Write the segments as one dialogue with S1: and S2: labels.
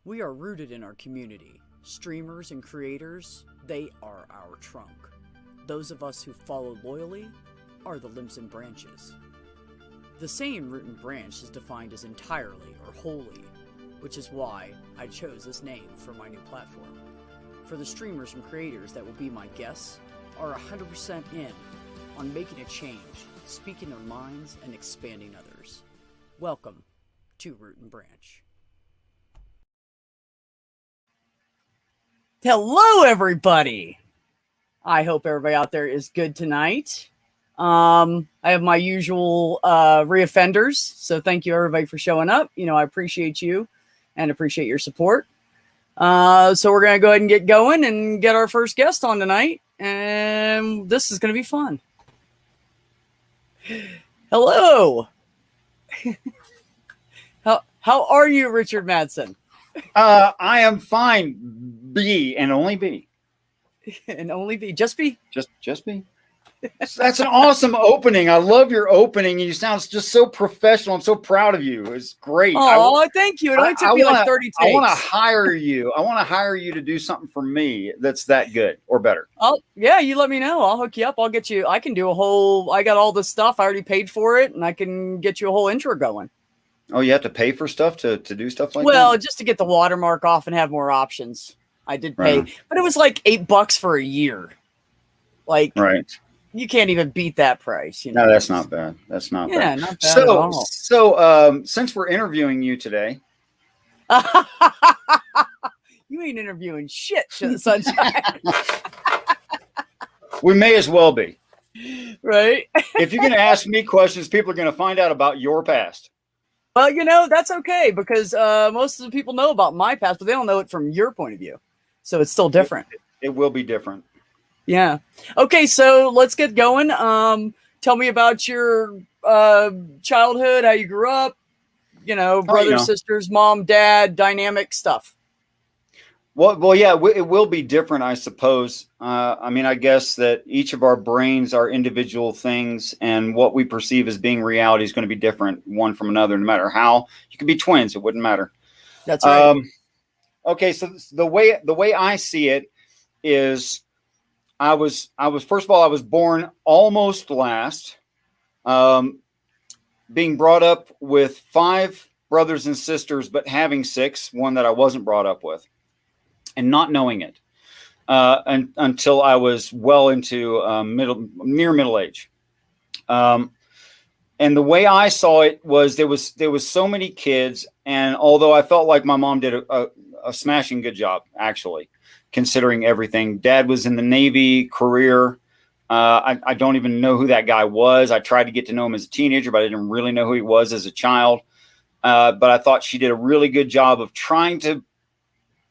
S1: We are rooted in our community. Streamers and creators, they are our trunk. Those of us who follow loyally are the limbs and branches. The saying root and branch is defined as entirely or wholly, which is why I chose this name for my new platform. For the streamers and creators that will be my guests are 100% in on making a change, speaking their minds, and expanding others. Welcome to Root and Branch. Hello, everybody. I hope everybody out there is good tonight. I have my usual reoffenders, so thank you everybody for showing up. You know, I appreciate you and appreciate your support. So we're going to go ahead and get going and get our first guest on tonight, and this is going to be fun. Hello. How are you, Richard Madsen?
S2: I am fine. B and only B.
S1: And only B. Just B?
S2: Just B. That's an awesome opening. I love your opening. You sound just so professional. I'm so proud of you. It's great.
S1: Oh, thank you. It only took me like 30 takes.
S2: I want to hire you. I want to hire you to do something for me that's that good or better.
S1: Oh, yeah, you let me know. I'll hook you up. I'll get you. I can do I got all this stuff. I already paid for it, and I can get you a whole intro going.
S2: Oh, you have to pay for stuff to do stuff like that?
S1: Well, just to get the watermark off and have more options. I did pay, but it was like $8 for a year. Like,
S2: right.
S1: You can't even beat that price. You know?
S2: No, that's not bad. That's not bad.
S1: Yeah, not bad at all.
S2: So since we're interviewing you today.
S1: You ain't interviewing shit, Sunshine.
S2: We may as well be.
S1: Right?
S2: If you're going to ask me questions, people are going to find out about your past.
S1: Well, you know, that's okay because most of the people know about my past, but they don't know it from your point of view. So it's still different.
S2: It will be different.
S1: Yeah. Okay, so let's get going. Tell me about your childhood, how you grew up, you know, brothers, sisters, mom, dad, dynamic stuff.
S2: Well, yeah, it will be different, I suppose. I mean, I guess that each of our brains are individual things, and what we perceive as being reality is going to be different one from another, no matter how. You could be twins; it wouldn't matter.
S1: That's right.
S2: Okay, so the way I see it is, I was first of all, I was born almost last, being brought up with 5 brothers and sisters, but having 6, one that I wasn't brought up with. And not knowing it until I was well into near middle age. And the way I saw it was there was so many kids, and although I felt like my mom did a smashing good job, actually, considering everything. Dad was in the Navy career. I don't even know who that guy was. I tried to get to know him as a teenager, but I didn't really know who he was as a child. But I thought she did a really good job of trying to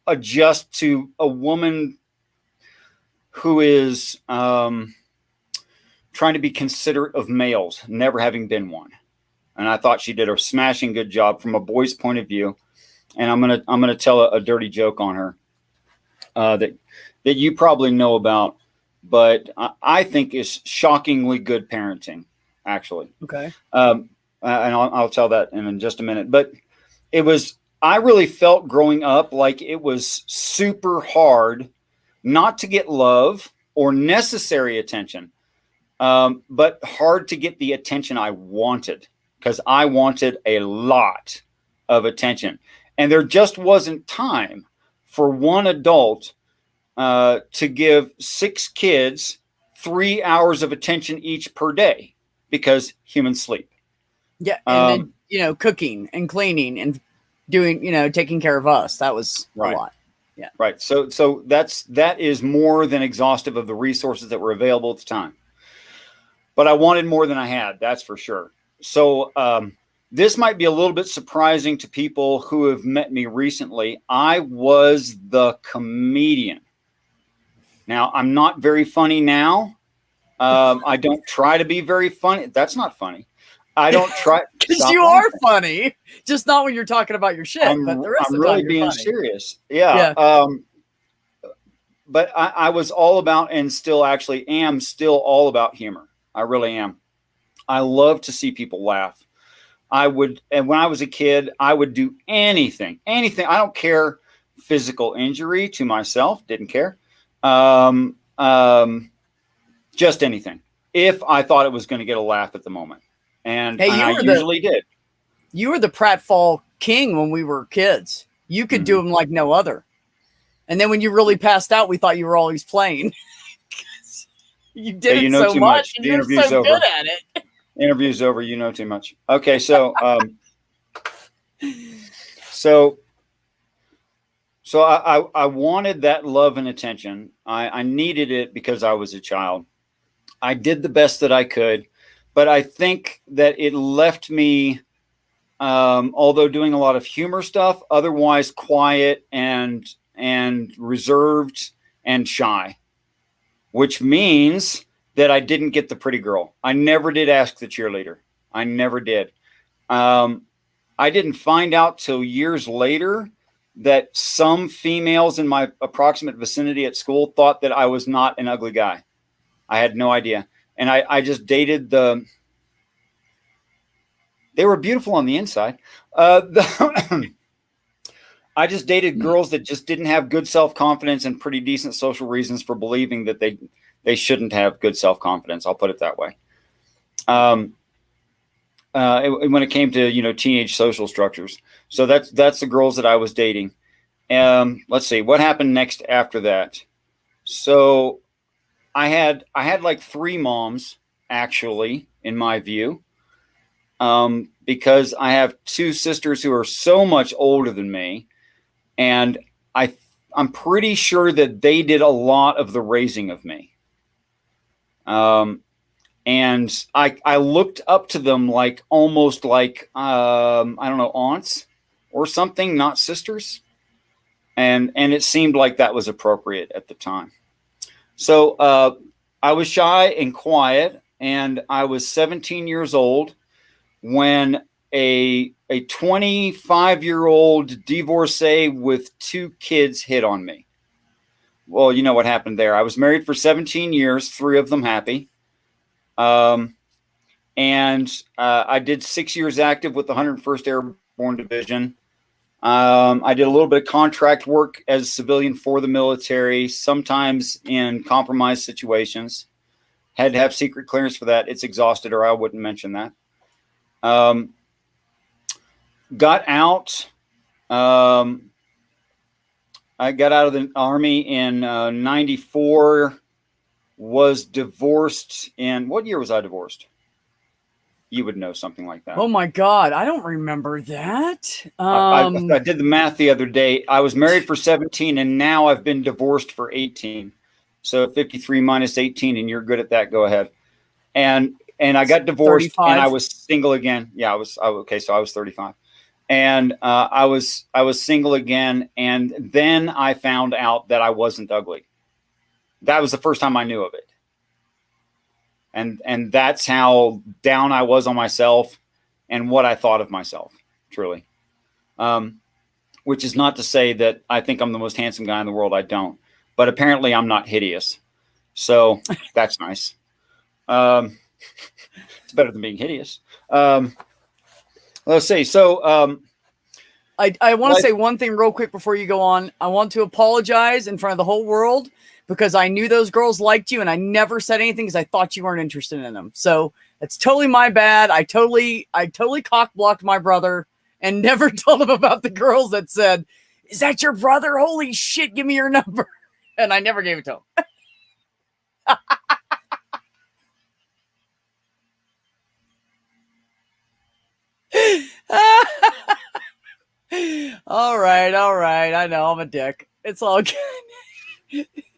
S2: adjust to a woman who is trying to be considerate of males, never having been one. And I thought she did a smashing good job from a boy's point of view. And I'm gonna tell a dirty joke on her that you probably know about, but I think is shockingly good parenting, actually.
S1: Okay.
S2: And I'll tell that in just a minute. But I really felt growing up like it was super hard not to get love or necessary attention, but hard to get the attention I wanted, because I wanted a lot of attention. And there just wasn't time for one adult to give 6 kids 3 hours of attention each per day, because humans sleep.
S1: Yeah, and then, you know, cooking and cleaning and doing, you know, taking care of us. That was a lot. Yeah.
S2: Right. So that is more than exhaustive of the resources that were available at the time. But I wanted more than I had, that's for sure. So this might be a little bit surprising to people who have met me recently. I was the comedian. Now, I'm not very funny now. I don't try to be very funny. That's not funny. I don't try.
S1: Because you are funny, just not when you're talking about your shit.
S2: I'm really being serious. Yeah. But I was all about, and still actually am still all about humor. I really am. I love to see people laugh. And when I was a kid, I would do anything. I don't care physical injury to myself. Didn't care. Just anything. If I thought it was going to get a laugh at the moment. And I usually did.
S1: You were the pratfall king when we were kids. You could do them like no other. And then when you really passed out, we thought you were always playing. You did it so much.
S2: The interview's over.
S1: Good at it.
S2: Interview's over. You know too much. Okay, so I wanted that love and attention. I needed it because I was a child. I did the best that I could, but I think that it left me, although doing a lot of humor stuff, otherwise quiet and reserved and shy, which means that I didn't get the pretty girl. I never did ask the cheerleader. I never did. I didn't find out till years later that some females in my approximate vicinity at school thought that I was not an ugly guy. I had no idea. And I just dated they were beautiful on the inside. I just dated girls that just didn't have good self-confidence and pretty decent social reasons for believing that they shouldn't have good self-confidence. I'll put it that way. When it came to, teenage social structures. So that's the girls that I was dating. Let's see what happened next after that. So I had like 3 moms actually, in my view, because I have 2 sisters who are so much older than me. And I'm pretty sure that they did a lot of the raising of me. And I looked up to them like almost like, I don't know, aunts or something, not sisters. And it seemed like that was appropriate at the time. So I was shy and quiet, and I was 17 years old when a 25-year-old divorcee with 2 kids hit on me. Well, you know what happened there. I was married for 17 years, 3 of them happy. And I did 6 years active with the 101st Airborne Division. I did a little bit of contract work as a civilian for the military, sometimes in compromised situations. Had to have secret clearance for that. It's exhausted, or I wouldn't mention that. Got out. I got out of the Army in 94. Was divorced in what year was I divorced? You would know something like that.
S1: Oh my God, I don't remember that.
S2: I did the math the other day. I was married for 17, and now I've been divorced for 18. So 53 minus 18, and you're good at that. Go ahead. And I got divorced, 35. And I was single again. Yeah, okay. So I was 35, and I was single again, and then I found out that I wasn't ugly. That was the first time I knew of it. And that's how down I was on myself and what I thought of myself, truly. Which is not to say that I think I'm the most handsome guy in the world. I don't. But apparently I'm not hideous. So that's nice. It's better than being hideous. Let's see. So
S1: I want to say one thing real quick before you go on. I want to apologize in front of the whole world, because I knew those girls liked you and I never said anything because I thought you weren't interested in them. So it's totally my bad. I totally cock blocked my brother and never told him about the girls that said, "Is that your brother? Holy shit, give me your number." And I never gave it to him. All right. I know I'm a dick. It's all good.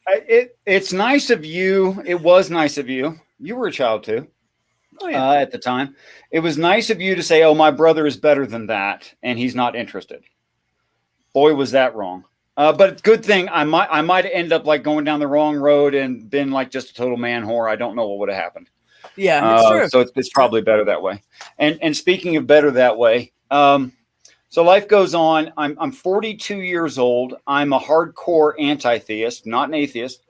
S2: It's nice of you. It was nice of you. You were a child too. Oh, yeah. At the time. It was nice of you to say, "Oh, my brother is better than that, and he's not interested." Boy, was that wrong. But good thing I might end up like going down the wrong road and been like just a total man whore. I don't know what would have happened.
S1: Yeah, it's true.
S2: So it's probably better that way. And speaking of better that way, so life goes on. I'm 42 years old. I'm a hardcore anti-theist, not an atheist,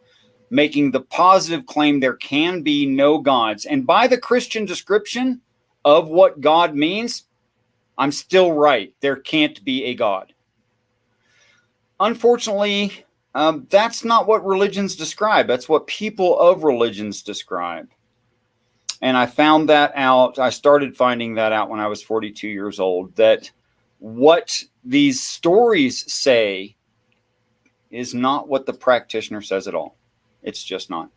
S2: making the positive claim there can be no gods. And by the Christian description of what God means, I'm still right. There can't be a God. unfortunately, that's not what religions describe. That's what people of religions describe. And I found that out. I started finding that out when I was 42 years old, that what these stories say is not what the practitioner says at all. It's just not.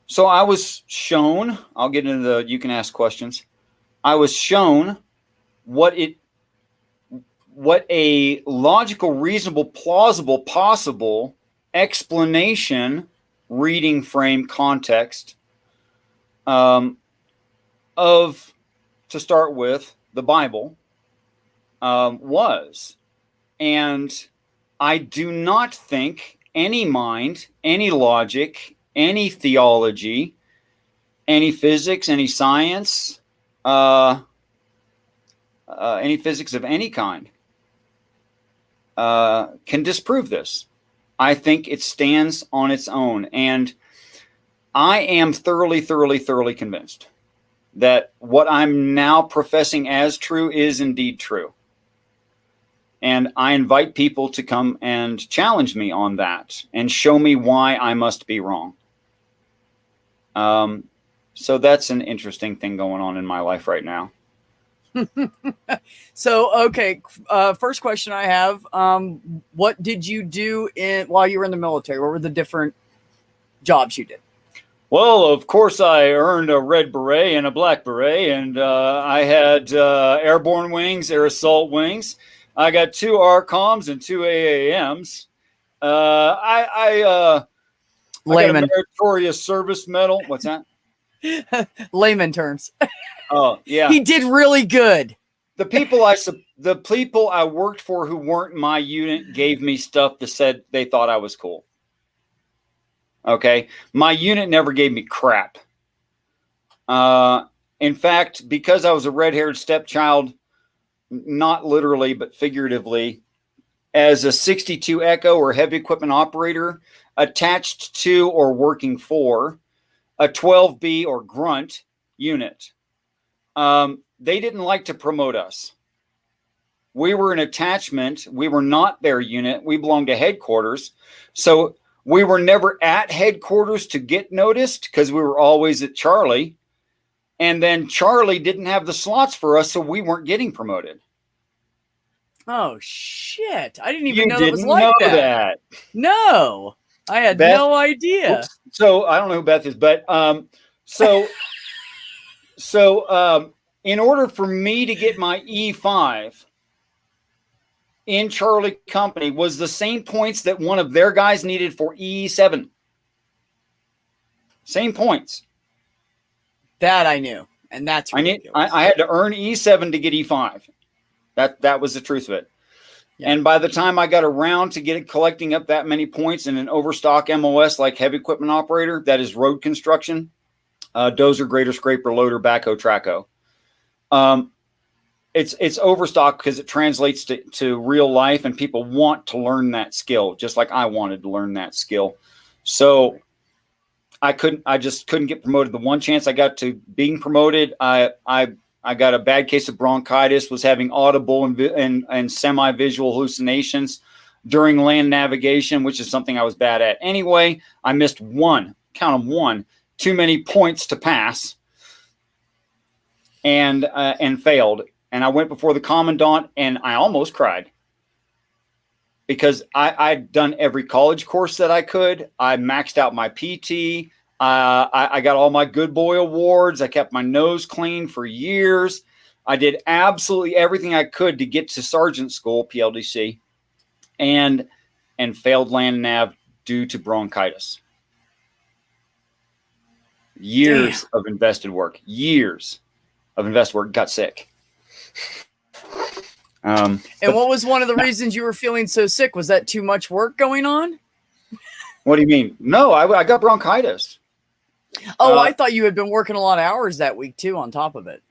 S2: So I was shown, I'll get into the, you can ask questions. I was shown what a logical, reasonable, plausible, possible explanation, reading frame, context of, to start with, the Bible was. And I do not think any mind, any logic, any theology, any physics, any science, any physics of any kind can disprove this. I think it stands on its own. And I am thoroughly convinced that what I'm now professing as true is indeed true. And I invite people to come and challenge me on that and show me why I must be wrong. So that's an interesting thing going on in my life right now.
S1: So, okay. First question I have, what did you do while you were in the military? What were the different jobs you did?
S2: Well, of course, I earned a red beret and a black beret, and I had airborne wings, air assault wings. I got 2 ARCOMs and 2 AAMs. I got a meritorious service medal. What's that?
S1: Layman terms.
S2: Oh, yeah.
S1: He did really good.
S2: The people I worked for who weren't my unit gave me stuff that said they thought I was cool. Okay. My unit never gave me crap. In fact, because I was a red-haired stepchild, not literally, but figuratively, as a 62 Echo or heavy equipment operator attached to or working for a 12B or grunt unit, they didn't like to promote us. We were an attachment. We were not their unit. We belonged to headquarters. So we were never at headquarters to get noticed because we were always at Charlie. And then Charlie didn't have the slots for us, so we weren't getting promoted.
S1: Oh, shit. I didn't even know that was like that. No, I had no idea.
S2: Oops. So I don't know who Beth is, but so in order for me to get my E5 in Charlie Company was the same points that one of their guys needed for E7. Same points.
S1: That I knew. And that's ridiculous.
S2: I had to earn E7 to get E5. That was the truth of it. Yeah. And by the time I got around to collecting up that many points in an overstock MOS like heavy equipment operator, that is road construction, dozer, grader, scraper, loader, backhoe, trackhoe. It's overstock because it translates to real life, and people want to learn that skill, just like I wanted to learn that skill. So I just couldn't get promoted. The one chance I got to being promoted, I got a bad case of bronchitis, was having audible and semi-visual hallucinations during land navigation, which is something I was bad at. Anyway, I missed one, count them one, too many points to pass, and failed. And I went before the commandant, and I almost cried because I'd done every college course that I could. I maxed out my PT. I got all my good boy awards. I kept my nose clean for years. I did absolutely everything I could to get to sergeant school, PLDC, and failed land nav due to bronchitis. Years of invested work. Got sick.
S1: And what was one of the reasons you were feeling so sick? Was that too much work going on?
S2: What do you mean? No, I got bronchitis.
S1: Oh, I thought you had been working a lot of hours that week too on top of it.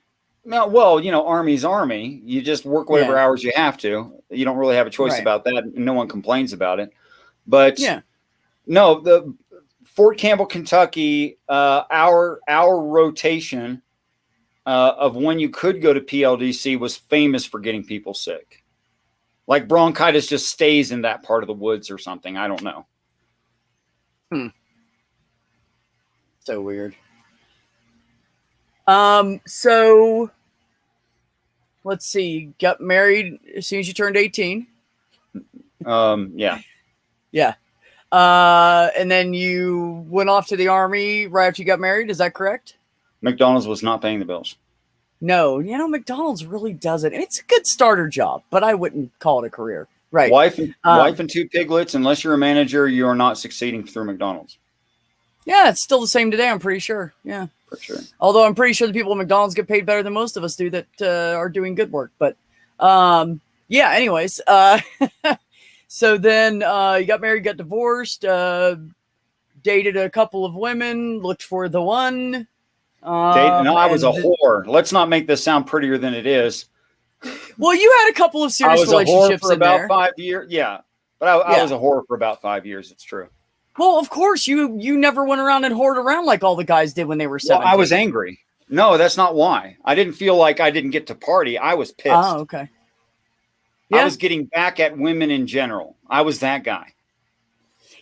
S2: No, well, Army's Army. You just work whatever hours you have to. You don't really have a choice about that. No one complains about it. But no, the Fort Campbell, Kentucky, our rotation of when you could go to PLDC was famous for getting people sick. Like bronchitis just stays in that part of the woods or something. I don't know.
S1: So weird. So let's see. Got married as soon as you turned 18.
S2: Yeah.
S1: Yeah. And then you went off to the army right after you got married. Is that correct?
S2: McDonald's was not paying the bills.
S1: No, McDonald's really doesn't. It's a good starter job, but I wouldn't call it a career. Right.
S2: Wife and 2 piglets. Unless you're a manager, you are not succeeding through McDonald's.
S1: Yeah, it's still the same today. I'm pretty sure. Yeah,
S2: for sure.
S1: Although I'm pretty sure the people at McDonald's get paid better than most of us do that are doing good work. But yeah. Anyways, so then you got married, got divorced, dated a couple of women, looked for the one.
S2: No, I was a whore. Let's not make this sound prettier than it is.
S1: Well, you had a couple of serious relationships
S2: for about 5 years. Yeah, but I was a whore for about 5 years. It's true.
S1: Well, of course, you never went around and whored around like all the guys did when they were 17.
S2: Well, I was angry. No, that's not why. I didn't feel like I didn't get to party. I was pissed.
S1: Oh, okay. Yeah.
S2: I was getting back at women in general. I was that guy.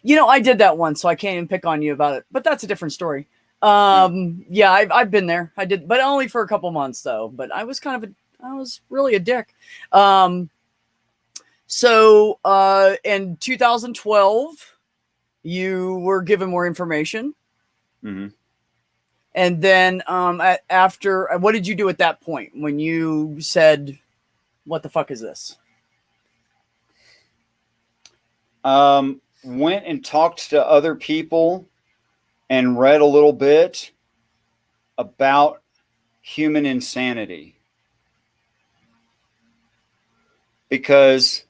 S1: I did that once, so I can't even pick on you about it. But that's a different story. Yeah, I've been there. I did, but only for a couple months though. But I was I was really a dick. So in 2012, you were given more information.
S2: Mm-hmm.
S1: And then after, what did you do at that point when you said, "What the fuck is this?"
S2: Went and talked to other people and read a little bit about human insanity. Because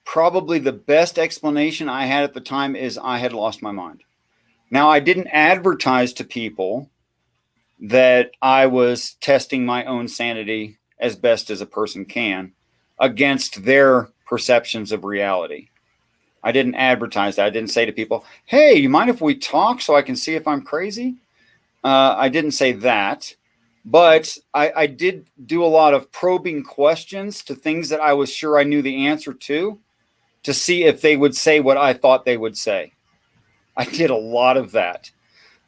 S2: probably the best explanation I had at the time is I had lost my mind. Now, I didn't advertise to people that I was testing my own sanity as best as a person can against their perceptions of reality. I didn't advertise that. I didn't say to people, "Hey, you mind if we talk so I can see if I'm crazy?" I didn't say that. But I did do a lot of probing questions to things that I was sure I knew the answer to see if they would say what I thought they would say. I did a lot of that.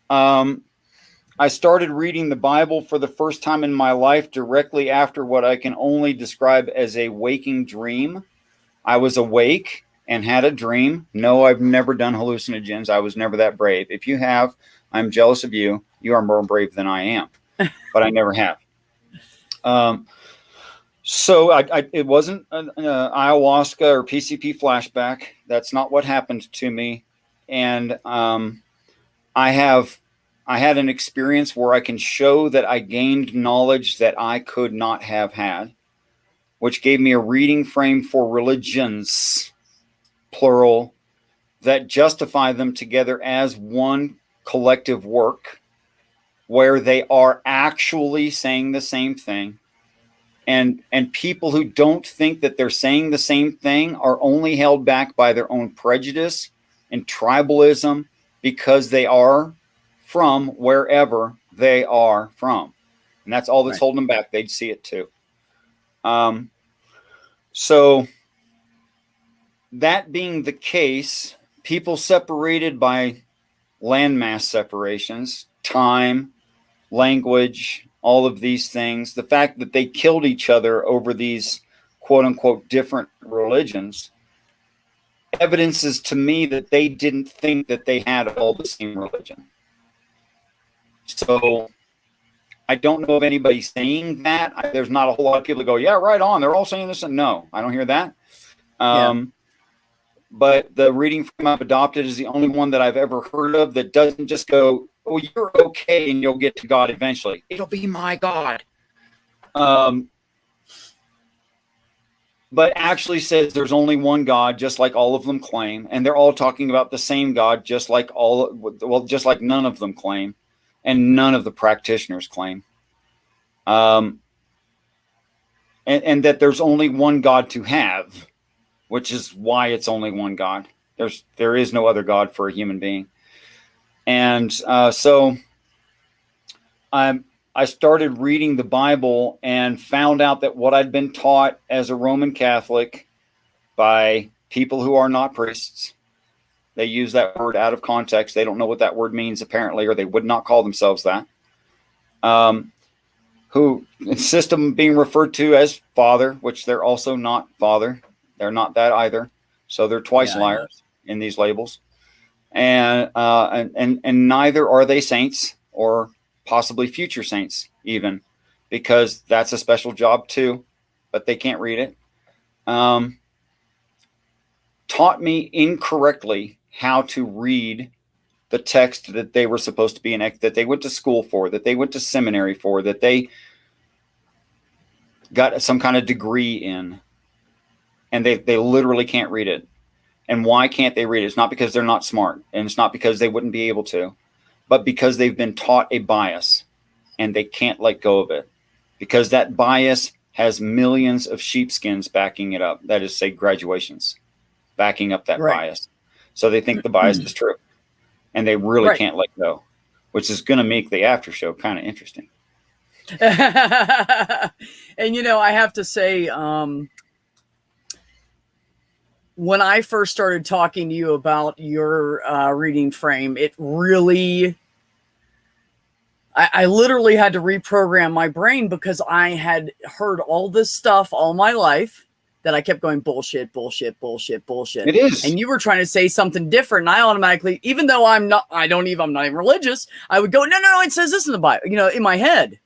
S2: I started reading the Bible for the first time in my life directly after what I can only describe as a waking dream. I was awake and had a dream. No, I've never done hallucinogens. I was never that brave. If you have, I'm jealous of you. You are more brave than I am. But I never have. So it wasn't an ayahuasca or PCP flashback. That's not what happened to me. And I had an experience where I can show that I gained knowledge that I could not have had, which gave me a reading frame for religions, plural, that justify them together as one collective work, where they are actually saying the same thing. And people who don't think that they're saying the same thing are only held back by their own prejudice and tribalism because they are from wherever they are from. And that's all that's holding them back. They'd see it too. So that being the case, people separated by landmass separations, time, language, all of these things, the fact that they killed each other over these quote unquote different religions evidences to me that they didn't think that they had all the same religion. So I don't know of anybody saying that. There's not a whole lot of people that go, "Yeah, right on. They're all saying this." And no, I don't hear that. But the reading frame I've adopted is the only one that I've ever heard of that doesn't just go, "Oh, you're okay and you'll get to God eventually. It'll be my God." But actually says there's only one God, just like all of them claim. And they're all talking about the same God, just like just like none of them claim. And none of the practitioners claim. And that there's only one God to have, which is why it's only one God. There is no other God for a human being. And so I started reading the Bible and found out that what I'd been taught as a Roman Catholic by people who are not priests, they use that word out of context. They don't know what that word means, apparently, or they would not call themselves that. Who insist on being referred to as father, which they're also not father. They're not that either. So they're twice liars in these labels. And neither are they saints or possibly future saints even, because that's a special job too, but they can't read it. Taught me incorrectly how to read the text that they were supposed to be in, that they went to school for, that they went to seminary for, that they got some kind of degree in, and they literally can't read it. And why can't they read it? It's not because they're not smart, and it's not because they wouldn't be able to, but because they've been taught a bias and they can't let go of it, because that bias has millions of sheepskins backing it up. That is, say, graduations backing up that bias. So they think the bias is true, and they really can't let go, which is going to make the after show kind of interesting.
S1: And, you know, I have to say, when I first started talking to you about your reading frame, it really, I literally had to reprogram my brain, because I had heard all this stuff all my life that I kept going, bullshit, bullshit, bullshit, bullshit.
S2: It is.
S1: And you were trying to say something different. And I automatically, even though I'm not even religious, I would go, no, it says this in the Bible, you know, in my head.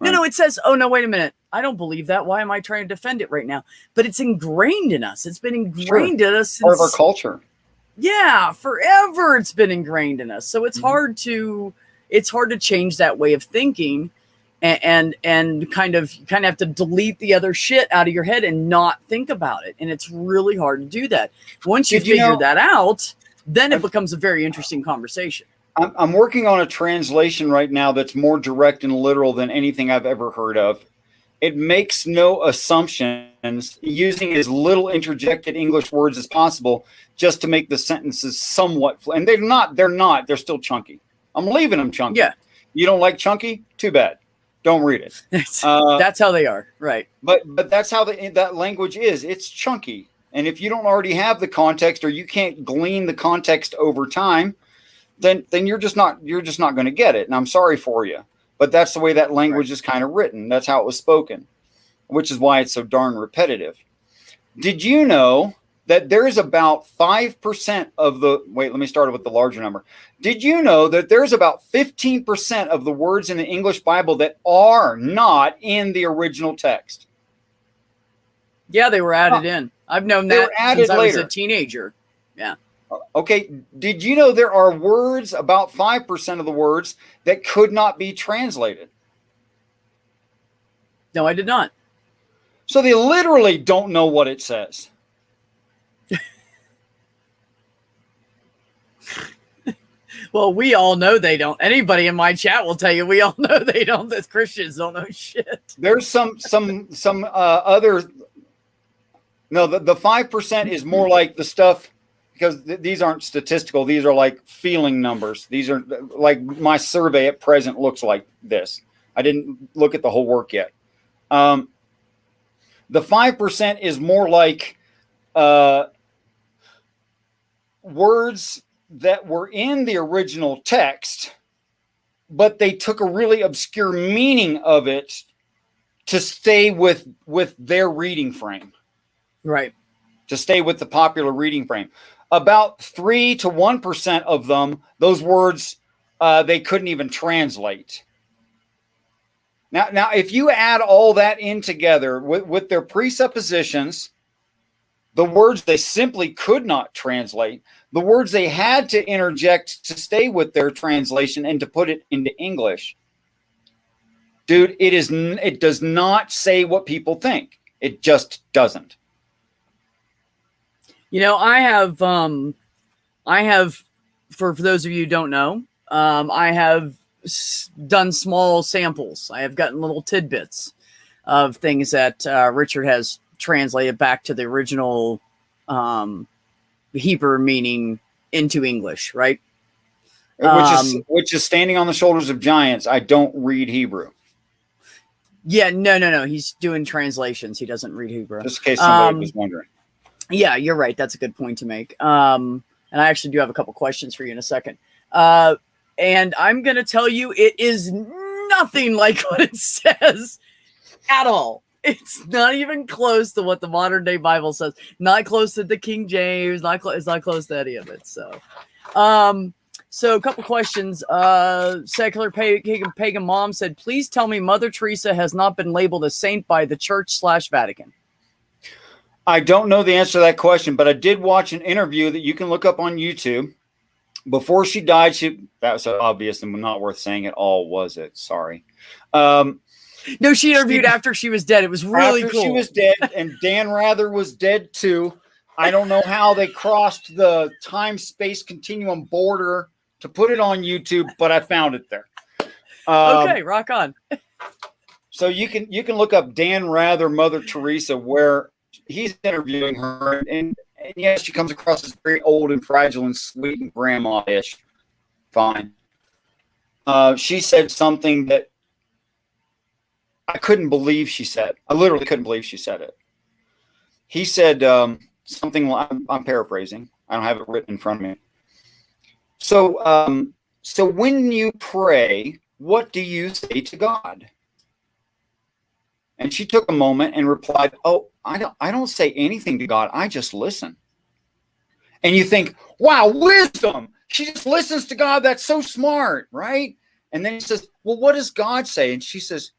S1: No, it says, oh, no, wait a minute. I don't believe that. Why am I trying to defend it right now? But it's ingrained in us. It's been ingrained in us.
S2: Part of our culture.
S1: Yeah, forever it's been ingrained in us. So it's hard to change that way of thinking, and kind of have to delete the other shit out of your head and not think about it. And it's really hard to do that. Once you figure that out, then it becomes a very interesting conversation.
S2: I'm working on a translation right now that's more direct and literal than anything I've ever heard of. It makes no assumptions, using as little interjected English words as possible, just to make the sentences somewhat, and they're still chunky. I'm leaving them chunky.
S1: Yeah.
S2: You don't like chunky? Too bad. Don't read it.
S1: That's how they are. Right.
S2: But that's how that language is. It's chunky. And if you don't already have the context, or you can't glean the context over time, then you're just not going to get it. And I'm sorry for you, but that's the way that language is kind of written. That's how it was spoken, which is why it's so darn repetitive. Did you know that there's about 5% of the, wait, let me start with the larger number. Did you know that there's about 15% of the words in the English Bible that are not in the original text?
S1: Yeah, they were added in. I've known that since I was a teenager. Yeah.
S2: Okay. Did you know there are words, about 5% of the words, that could not be translated?
S1: No, I did not.
S2: So they literally don't know what it says.
S1: Well, we all know they don't. Anybody in my chat will tell you we all know they don't. That Christians don't know shit.
S2: There's some other. No, the 5% is more like the stuff, because these aren't statistical. These are like feeling numbers. These are like my survey at present looks like this. I didn't look at the whole work yet. The 5% is more like words that were in the original text, but they took a really obscure meaning of it to stay with their reading frame.
S1: Right.
S2: To stay with the popular reading frame. About 3 to 1% of them, those words, they couldn't even translate. Now, if you add all that in together with their presuppositions, the words they simply could not translate, the words they had to interject to stay with their translation and to put it into English, dude, it does not say what people think. It just doesn't.
S1: You know, I have, for those of you who don't know, I have done small samples. I have gotten little tidbits of things that Richard has translated back to the original Hebrew meaning into English, right?
S2: Which is standing on the shoulders of giants. I don't read Hebrew.
S1: Yeah, no. He's doing translations. He doesn't read Hebrew.
S2: Just in case somebody was wondering.
S1: Yeah, you're right. That's a good point to make. And I actually do have a couple questions for you in a second. And I'm going to tell you, it is nothing like what it says at all. It's not even close to what the modern day Bible says. Not close to the King James. It's not close to any of it. So a couple questions. Secular pagan mom said, please tell me Mother Teresa has not been labeled a saint by the Church/Vatican.
S2: I don't know the answer to that question, but I did watch an interview that you can look up on YouTube. Before she died, that was so obvious and not worth saying at all, was it? Sorry.
S1: No, she interviewed after she was dead. It was really cool.
S2: She was dead, and Dan Rather was dead too. I don't know how they crossed the time-space continuum border to put it on YouTube, but I found it there.
S1: Okay, rock on.
S2: So you can look up Dan Rather, Mother Teresa, where he's interviewing her, and yes, she comes across as very old and fragile and sweet and grandma-ish. Fine. She said something that I couldn't believe she said. I literally couldn't believe she said it. He said something, I'm paraphrasing. I don't have it written in front of me. So when you pray, what do you say to God? And she took a moment and replied, oh, I don't say anything to God. I just listen. And you think, wow, wisdom. She just listens to God. That's so smart, right? And then he says, well, what does God say? And she says,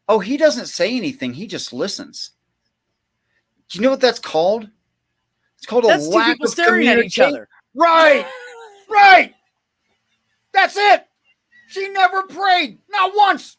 S2: oh, he doesn't say anything. He just listens. Do you know what that's called? It's called a lack
S1: two people
S2: of
S1: staring at each other.
S2: Right. Right. That's it. She never prayed. Not once.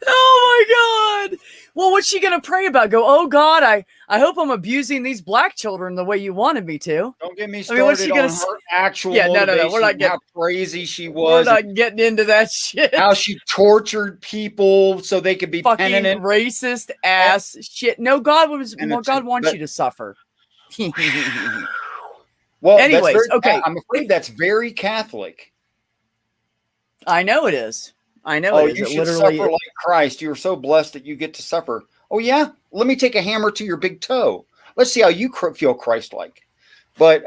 S1: Oh my God. Well, what's she going to pray about? Go, oh God, I hope I'm abusing these black children the way you wanted me to.
S2: Don't get me started
S1: what's she gonna
S2: on her actual
S1: no.
S2: motivation,
S1: We're not getting,
S2: how crazy she was.
S1: We're not getting into that shit.
S2: How she tortured people so they could be
S1: fucking
S2: penitent.
S1: Racist ass shit. No, God wants you to suffer.
S2: Well,
S1: anyways, okay.
S2: I'm afraid that's very Catholic.
S1: I know it is. I know it is.
S2: You
S1: it
S2: should
S1: literally
S2: suffer like Christ. You're so blessed that you get to suffer. Oh, yeah? Let me take a hammer to your big toe. Let's see how you feel Christ-like. But,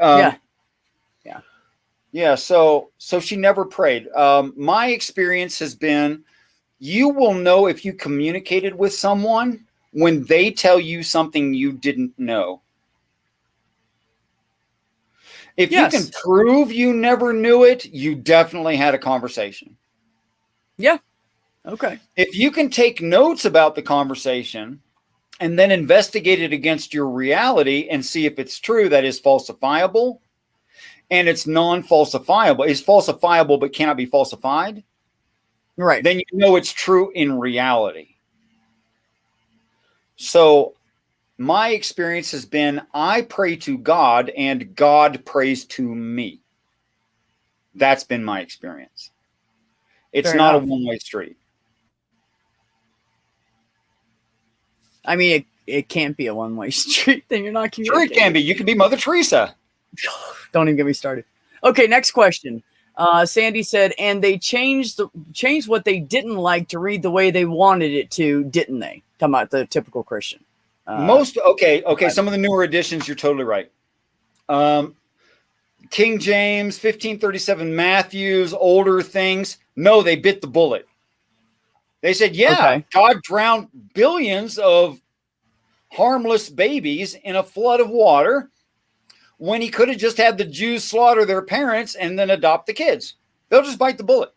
S2: yeah. So she never prayed. My experience has been, you will know if you communicated with someone when they tell you something you didn't know. If you can prove you never knew it, you definitely had a conversation.
S1: Yeah. Okay.
S2: If you can take notes about the conversation and then investigate it against your reality and see if it's true, that is falsifiable, and it's non-falsifiable, is falsifiable but cannot be falsified,
S1: right?
S2: Then you know it's true in reality. So my experience has been, I pray to God and God prays to me. That's been my experience. It's not a one-way street.
S1: I mean, it can't be a one-way street. Then you're not communicating.
S2: Sure, it can be. You can be Mother Teresa.
S1: Don't even get me started. Okay, next question. Sandy said, and they changed what they didn't like to read the way they wanted it to, didn't they? Talking about the typical Christian.
S2: Okay. Some of the newer editions, you're totally right. King James, 1537 Matthews, older things. No, they bit the bullet. They said, God drowned billions of harmless babies in a flood of water when he could have just had the Jews slaughter their parents and then adopt the kids. They'll just bite the bullet.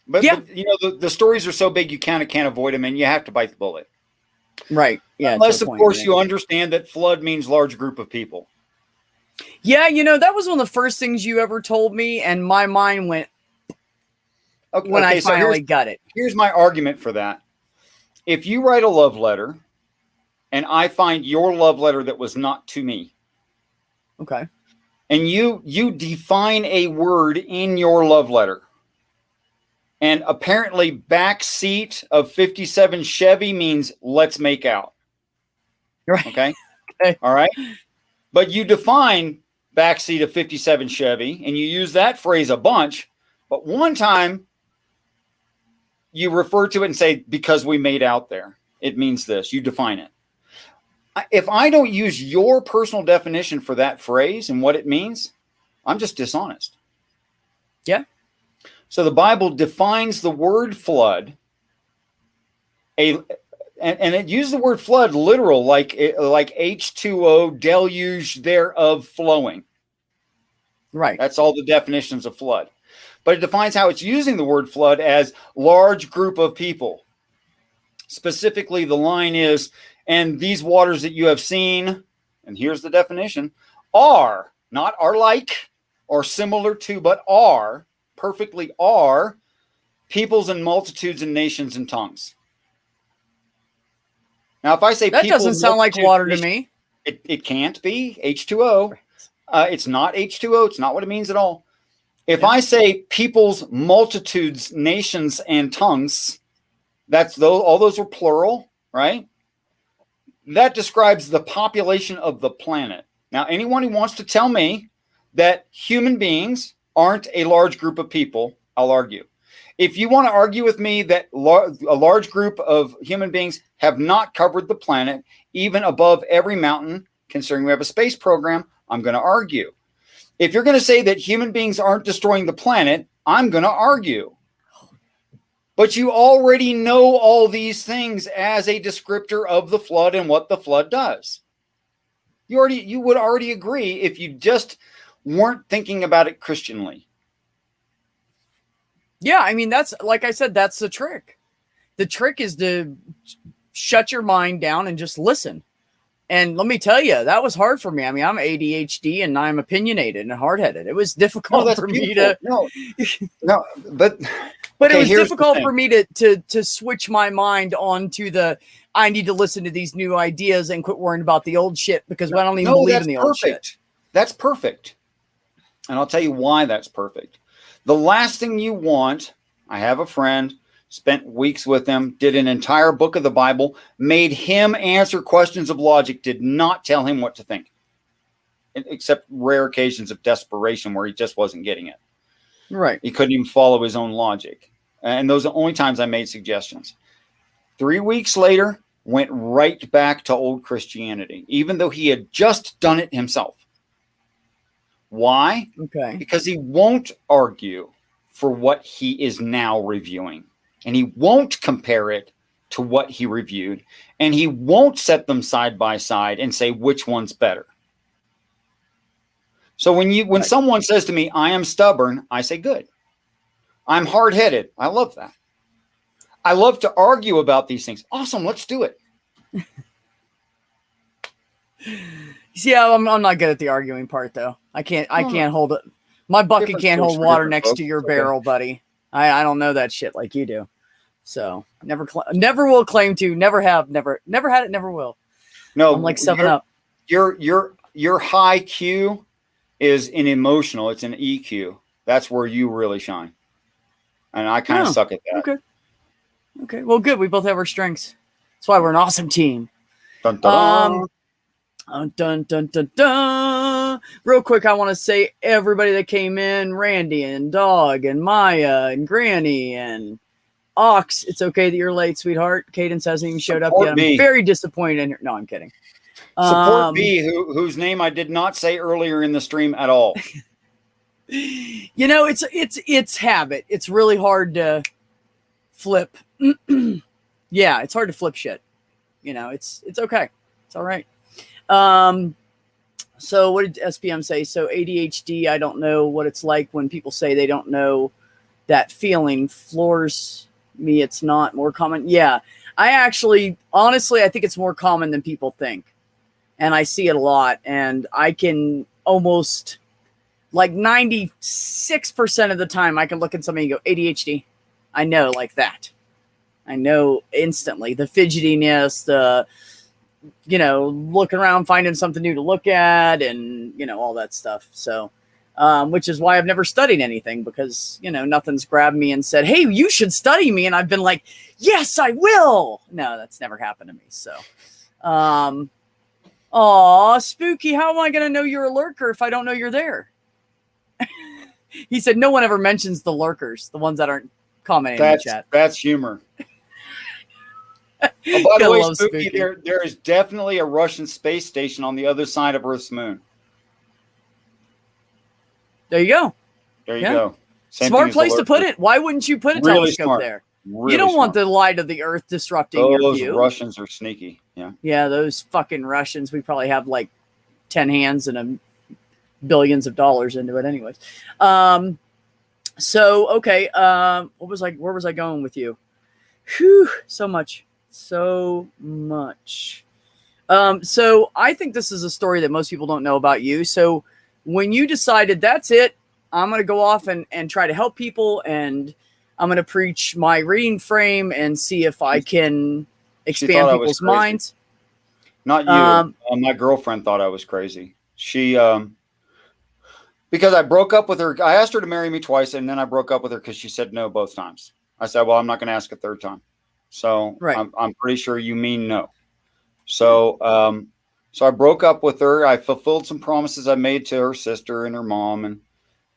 S2: But you know, the stories are so big you kind of can't avoid them, and you have to bite the bullet.
S1: Right. Yeah.
S2: Unless, of course, you understand that flood means large group of people.
S1: Yeah, you know, that was one of the first things you ever told me, and my mind went when I finally got it.
S2: Here's my argument for that. If you write a love letter, and I find your love letter that was not to me,
S1: okay,
S2: and you define a word in your love letter, and apparently back seat of 57 Chevy means let's make out.
S1: Right.
S2: Okay. All right. But you define backseat of 57 Chevy, and you use that phrase a bunch. But one time you refer to it and say, because we made out there, it means this. You define it. If I don't use your personal definition for that phrase and what it means, I'm just dishonest.
S1: Yeah.
S2: So the Bible defines the word flood, and it uses the word flood literal, like H2O, deluge thereof flowing.
S1: Right.
S2: That's all the definitions of flood. But it defines how it's using the word flood as large group of people. Specifically, the line is, and these waters that you have seen, and here's the definition, are, not are like or similar to, but are, perfectly are, peoples and multitudes and nations and tongues. Now, if I say
S1: that doesn't sound like water to me.
S2: It can't be H2O. It's not H2O. It's not what it means at all. If I say peoples, multitudes, nations, and tongues, that's those. All those are plural, right? That describes the population of the planet. Now, anyone who wants to tell me that human beings aren't a large group of people, I'll argue. If you want to argue with me that a large group of human beings have not covered the planet, even above every mountain, considering we have a space program, I'm going to argue. If you're going to say that human beings aren't destroying the planet, I'm going to argue. But you already know all these things as a descriptor of the flood and what the flood does. You would already agree if you just weren't thinking about it Christianly.
S1: Yeah, I mean, that's, like I said, that's the trick. The trick is to shut your mind down and just listen. And let me tell you, that was hard for me. I mean, I'm ADHD and I'm opinionated and hard-headed. It was difficult for me to... But okay, it was difficult for me to switch my mind onto the, I need to listen to these new ideas and quit worrying about the old shit because I don't even believe in the old shit.
S2: That's perfect. And I'll tell you why that's perfect. The last thing you want, I have a friend, spent weeks with him, did an entire book of the Bible, made him answer questions of logic, did not tell him what to think, except rare occasions of desperation where he just wasn't getting it.
S1: Right.
S2: He couldn't even follow his own logic. And those are the only times I made suggestions. 3 weeks later, went right back to old Christianity, even though he had just done it himself. Why?
S1: Okay.
S2: Because he won't argue for what he is now reviewing. And he won't compare it to what he reviewed. And he won't set them side by side and say which one's better. So when someone says to me, I am stubborn, I say, good. I'm hard-headed. I love that. I love to argue about these things. Awesome. Let's do it.
S1: See, I'm not good at the arguing part, though. I can't hold it. My bucket can't hold water next to your barrel, buddy. I don't know that shit like you do. So never will claim to, never have, never had it, never will.
S2: No,
S1: I'm like 7-Up.
S2: Your high Q is an emotional. It's an EQ. That's where you really shine. And I kind of suck at that. Okay. Well, good.
S1: We both have our strengths. That's why we're an awesome team.
S2: Dun, dun,
S1: dun, dun, dun, dun. Real quick, I want to say everybody that came in, Randy and Dog and Maya and Granny and Ox. It's okay that you're late, sweetheart. Cadence hasn't even showed up yet. I'm very disappointed in her. No, I'm kidding.
S2: Support B, whose name I did not say earlier in the stream at all.
S1: You know, it's habit. It's really hard to flip. Yeah, it's hard to flip shit. You know, it's okay. It's all right. So what did SPM say? So ADHD, I don't know what it's like when people say they don't know that feeling. Floors me, it's not more common. Yeah, honestly, I think it's more common than people think. And I see it a lot. And I can almost, like 96% of the time, I can look at somebody and go, ADHD. I know, like that. I know instantly. The fidgetiness, looking around, finding something new to look at, and, all that stuff. So, which is why I've never studied anything, because, nothing's grabbed me and said, hey, you should study me. And I've been like, yes, I will. No, that's never happened to me. So, Aw, Spooky, how am I going to know you're a lurker if I don't know you're there? He said no one ever mentions the lurkers, the ones that aren't commenting in the chat.
S2: That's humor. Oh, by the way, Spooky, there is definitely a Russian space station on the other side of Earth's moon.
S1: There you go.
S2: There you go.
S1: Same smart place to put it. Why wouldn't you put a telescope there? Really you don't want the light of the Earth disrupting your view.
S2: Those Russians are sneaky. Yeah.
S1: Yeah, those fucking Russians. We probably have like 10 hands and billions of dollars into it anyways. So, okay. Where was I going with you? Whew, so much. So I think this is a story that most people don't know about you. So when you decided that's it, I'm going to go off and try to help people, and I'm going to preach my reading frame and see if I can expand people's minds.
S2: Not you. My girlfriend thought I was crazy. She, because I broke up with her. I asked her to marry me twice, and then I broke up with her because she said no both times. I said, well, I'm not going to ask a third time. So right. I'm pretty sure you mean no. So, so I broke up with her. I fulfilled some promises I made to her sister and her mom,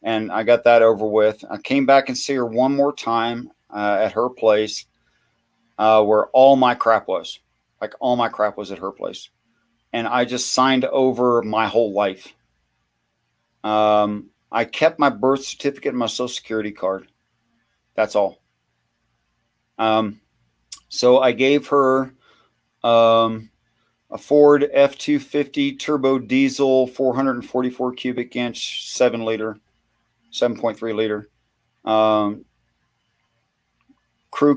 S2: and I got that over with. I came back and see her one more time at her place, where all my crap was. Like all my crap was at her place, and I just signed over my whole life. I kept my birth certificate and my social security card. That's all. So I gave her a Ford F-250 turbo diesel, 444 cubic inch, 7.3 liter, true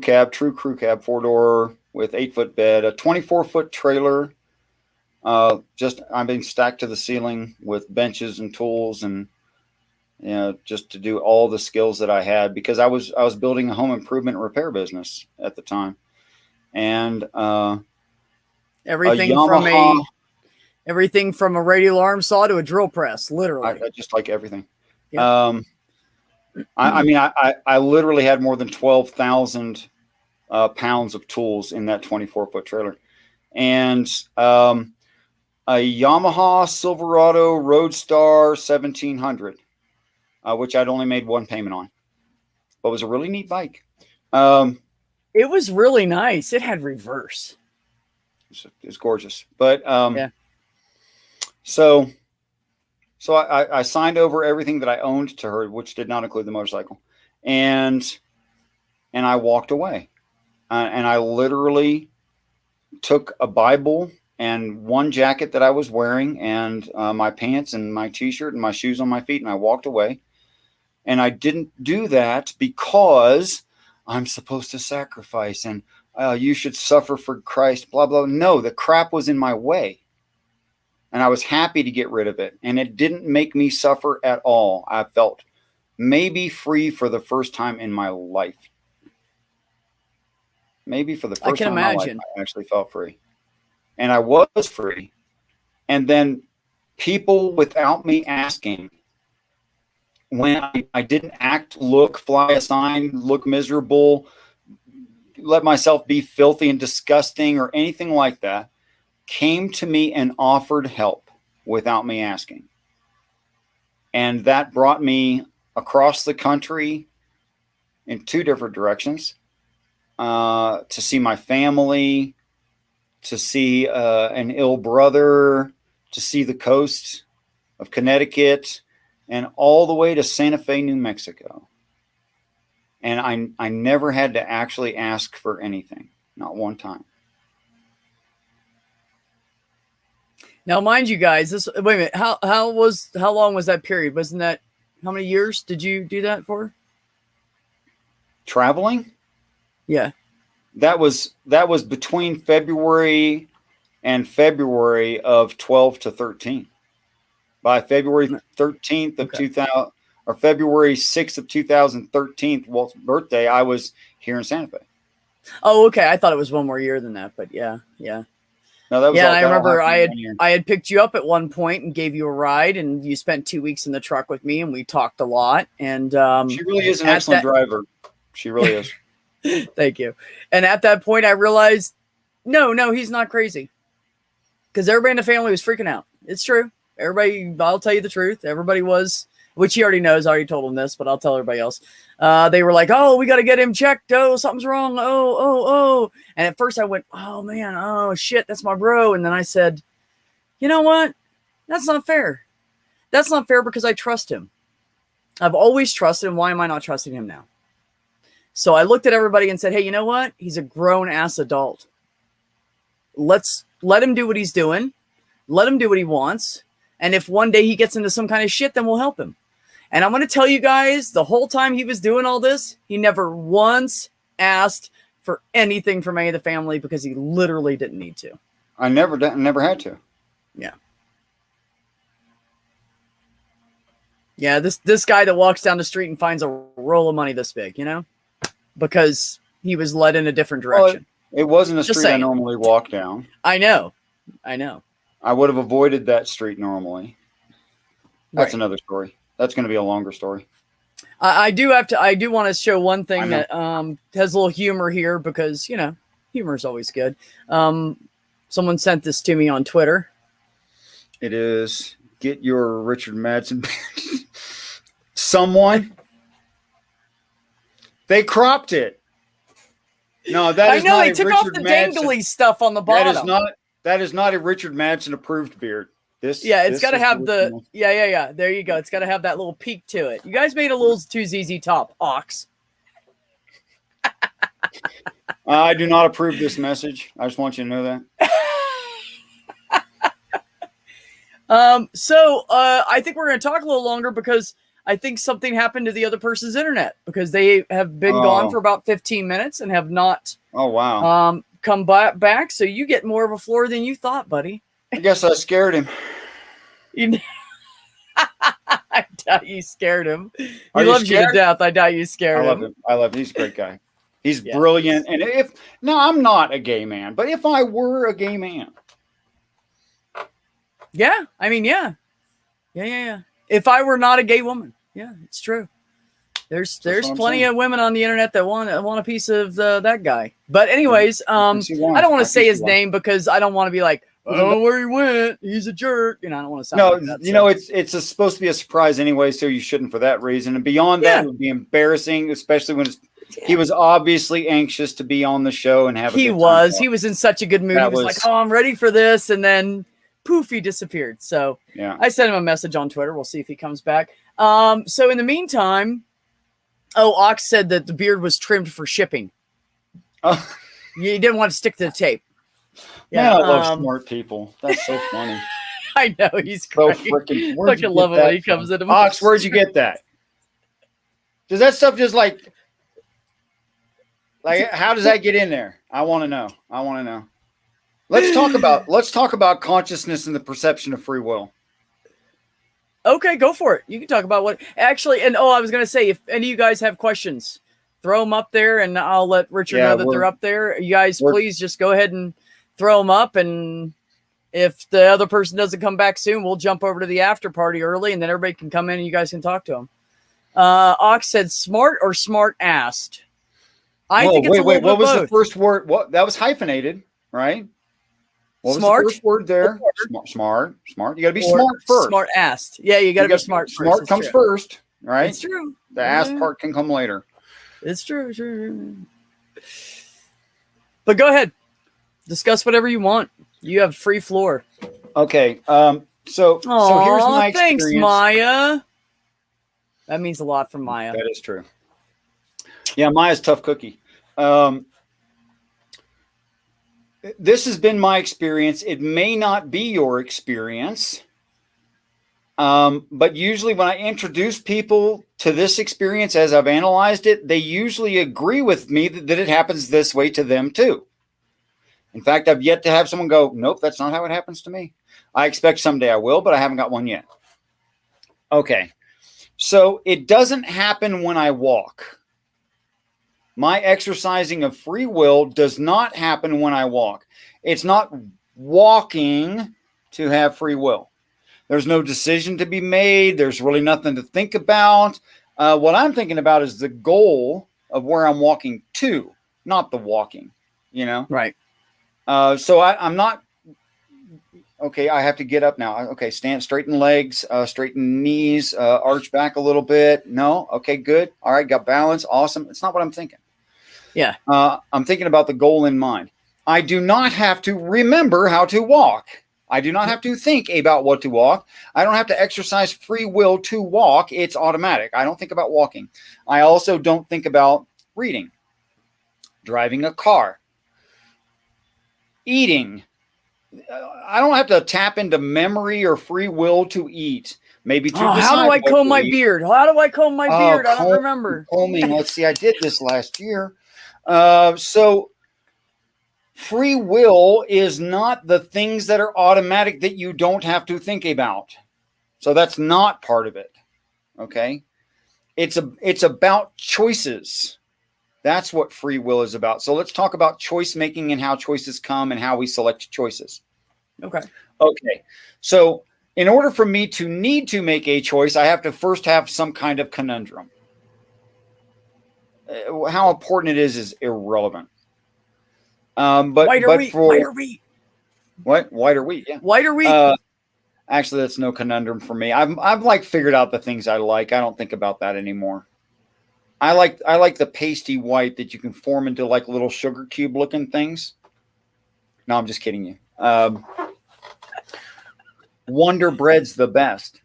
S2: crew cab, 4-door with 8-foot bed, a 24-foot trailer. I've been stacked to the ceiling with benches and tools, and just to do all the skills that I had, because I was building a home improvement and repair business at the time, and
S1: everything from a radial arm saw to a drill press, literally.
S2: I just like everything. Yep. I mean, I literally had more than 12,000 pounds of tools in that 24-foot trailer, and a Yamaha Silverado Roadstar 1700, which I'd only made one payment on, but it was a really neat bike.
S1: It was really nice. It had reverse.
S2: It's gorgeous, but yeah. So I signed over everything that I owned to her, which did not include the motorcycle, and I walked away, and I literally took a Bible and one jacket that I was wearing, and my pants and my t-shirt and my shoes on my feet, and I walked away. And I didn't do that because I'm supposed to sacrifice, and you should suffer for Christ, blah, blah. No, the crap was in my way, and I was happy to get rid of it. And it didn't make me suffer at all. I felt maybe free for the first time in my life. Maybe for the first time in my life, I actually felt free. And I was free. And then people, without me asking, when I didn't act, look, fly a sign, look miserable, let myself be filthy and disgusting or anything like that, came to me and offered help without me asking. And that brought me across the country in 2 different directions, to see my family, to see an ill brother, to see the coast of Connecticut, and all the way to Santa Fe, New Mexico. And I never had to actually ask for anything, not one time.
S1: Now, mind you guys, wait a minute, how long was that period? Wasn't that, how many years did you do that for?
S2: Traveling?
S1: Yeah. That
S2: was between February and February of 12 to 13. By February 13th of 2000, or February 6th of 2013, Walt's birthday, I was here in Santa Fe.
S1: Oh, okay. I thought it was one more year than that, but yeah.
S2: No, that was
S1: I remember I had picked you up at one point and gave you a ride, and you spent 2 weeks in the truck with me, and we talked a lot. And
S2: she really is an excellent driver. She really is.
S1: Thank you. And at that point, I realized, no, he's not crazy. because everybody in the family was freaking out. It's true. Everybody, I'll tell you the truth. Everybody was, which he already knows. I already told him this, but I'll tell everybody else. They were like, oh, we got to get him checked. Oh, something's wrong. Oh. And at first I went, oh, man. Oh, shit. That's my bro. And then I said, you know what? That's not fair. That's not fair because I trust him. I've always trusted him. Why am I not trusting him now? So I looked at everybody and said, hey, you know what? He's a grown-ass adult. Let's let him do what he's doing. Let him do what he wants. And if one day he gets into some kind of shit, then we'll help him. And I'm going to tell you guys, the whole time he was doing all this, he never once asked for anything from any of the family because he literally didn't need to.
S2: I never had to.
S1: Yeah. Yeah, this guy that walks down the street and finds a roll of money this big, you know? Because he was led in a different direction.
S2: Well, it wasn't a street I normally walk down.
S1: I know.
S2: I would have avoided that street normally. That's another story. That's going to be a longer story.
S1: I do want to show one thing that has a little humor here because, you know, humor is always good. Someone sent this to me on Twitter.
S2: It is get your Richard Madsen. Someone. They cropped it. No, that is not.
S1: They took off the dangly stuff on the bottom.
S2: That is not a Richard Madsen approved beard. It's
S1: got to have the yeah. There you go. It's got to have that little peak to it. You guys made a little too ZZ Top, Ox.
S2: I do not approve this message. I just want you to know
S1: that. So I think we're going to talk a little longer because I think something happened to the other person's internet because they have been gone for about 15 minutes and have not.
S2: Oh wow.
S1: Come back. So you get more of a floor than you thought, buddy.
S2: I guess I scared him.
S1: I doubt you scared him. He loves you to death. I doubt you scared him.
S2: I love him. He's a great guy. He's brilliant. And I'm not a gay man, but if I were a gay man.
S1: Yeah. I mean, yeah. If I were not a gay woman. Yeah, it's true. There's plenty of women on the internet that want a piece of that guy. But anyways, I don't want to say his name because I don't want to be like, I don't know where he went. He's a jerk. You know, I don't want to sound like that.
S2: It's supposed to be a surprise anyway, so you shouldn't for that reason. And beyond that, it would be embarrassing, especially when he was obviously anxious to be on the show and have. He
S1: was in such a good mood. He was like, "Oh, I'm ready for this," and then poof, he disappeared. So I sent him a message on Twitter. We'll see if he comes back. So in the meantime, Ox said that the beard was trimmed for shipping. Oh. You didn't want to stick to the tape.
S2: Yeah, I love smart people. That's so funny.
S1: I know, he's great.
S2: So freaking
S1: fucking love it when he comes in.
S2: Ox, where'd you get that? Does that stuff just like how does that get in there? I want to know. Let's talk about consciousness and the perception of free will.
S1: Okay, go for it. You can talk about what actually. And I was going to say, if any of you guys have questions, throw them up there, and I'll let Richard know that they're up there. You guys, please just go ahead and throw them up. And if the other person doesn't come back soon, we'll jump over to the after party early, and then everybody can come in and you guys can talk to them. Ox said, "Smart or smart assed." I think it's wait.
S2: What was the first word? What that was hyphenated, right? What
S1: smart.
S2: Was the first word there? Smart. You got to be smart first.
S1: Smart assed. Yeah, you got to be smart.
S2: Smart comes first, right?
S1: It's true.
S2: The ass part can come later.
S1: It's true. But go ahead, discuss whatever you want. You have free floor.
S2: Okay. So here's my experience.
S1: Thanks, Maya. That means a lot from Maya.
S2: That is true. Yeah, Maya's tough cookie. This has been my experience. It may not be your experience. But usually when I introduce people to this experience, as I've analyzed it, they usually agree with me that it happens this way to them too. In fact, I've yet to have someone go, nope, that's not how it happens to me. I expect someday I will, but I haven't got one yet. Okay. So it doesn't happen when I walk. My exercising of free will does not happen when I walk. It's not walking to have free will. There's no decision to be made. There's really nothing to think about. What I'm thinking about is the goal of where I'm walking to, not the walking, you know?
S1: Right.
S2: So I'm not, Okay, I have to get up now. Okay, stand, straighten legs, straighten knees, arch back a little bit. No, okay, good. All right, got balance. Awesome. It's not what I'm thinking.
S1: Yeah.
S2: I'm thinking about the goal in mind. I do not have to remember how to walk. I do not have to think about what to walk. I don't have to exercise free will to walk. It's automatic. I don't think about walking. I also don't think about reading, driving a car, eating. I don't have to tap into memory or free will to eat. Maybe to
S1: how do I comb my
S2: eat.
S1: beard? How do I comb my beard? I don't remember.
S2: Combing. Let's see. I did this last year. So free will is not the things that are automatic that you don't have to think about. So that's not part of it. Okay. It's about choices. That's what free will is about. So let's talk about choice making and how choices come and how we select choices.
S1: Okay.
S2: Okay. So in order for me to need to make a choice, I have to first have some kind of conundrum. How important it is irrelevant. Whiter wheat. What? Whiter wheat. Yeah.
S1: Whiter wheat.
S2: Actually, that's no conundrum for me. I've like figured out the things I like. I don't think about that anymore. I like the pasty white that you can form into like little sugar cube looking things. No, I'm just kidding you. Wonder Bread's the best.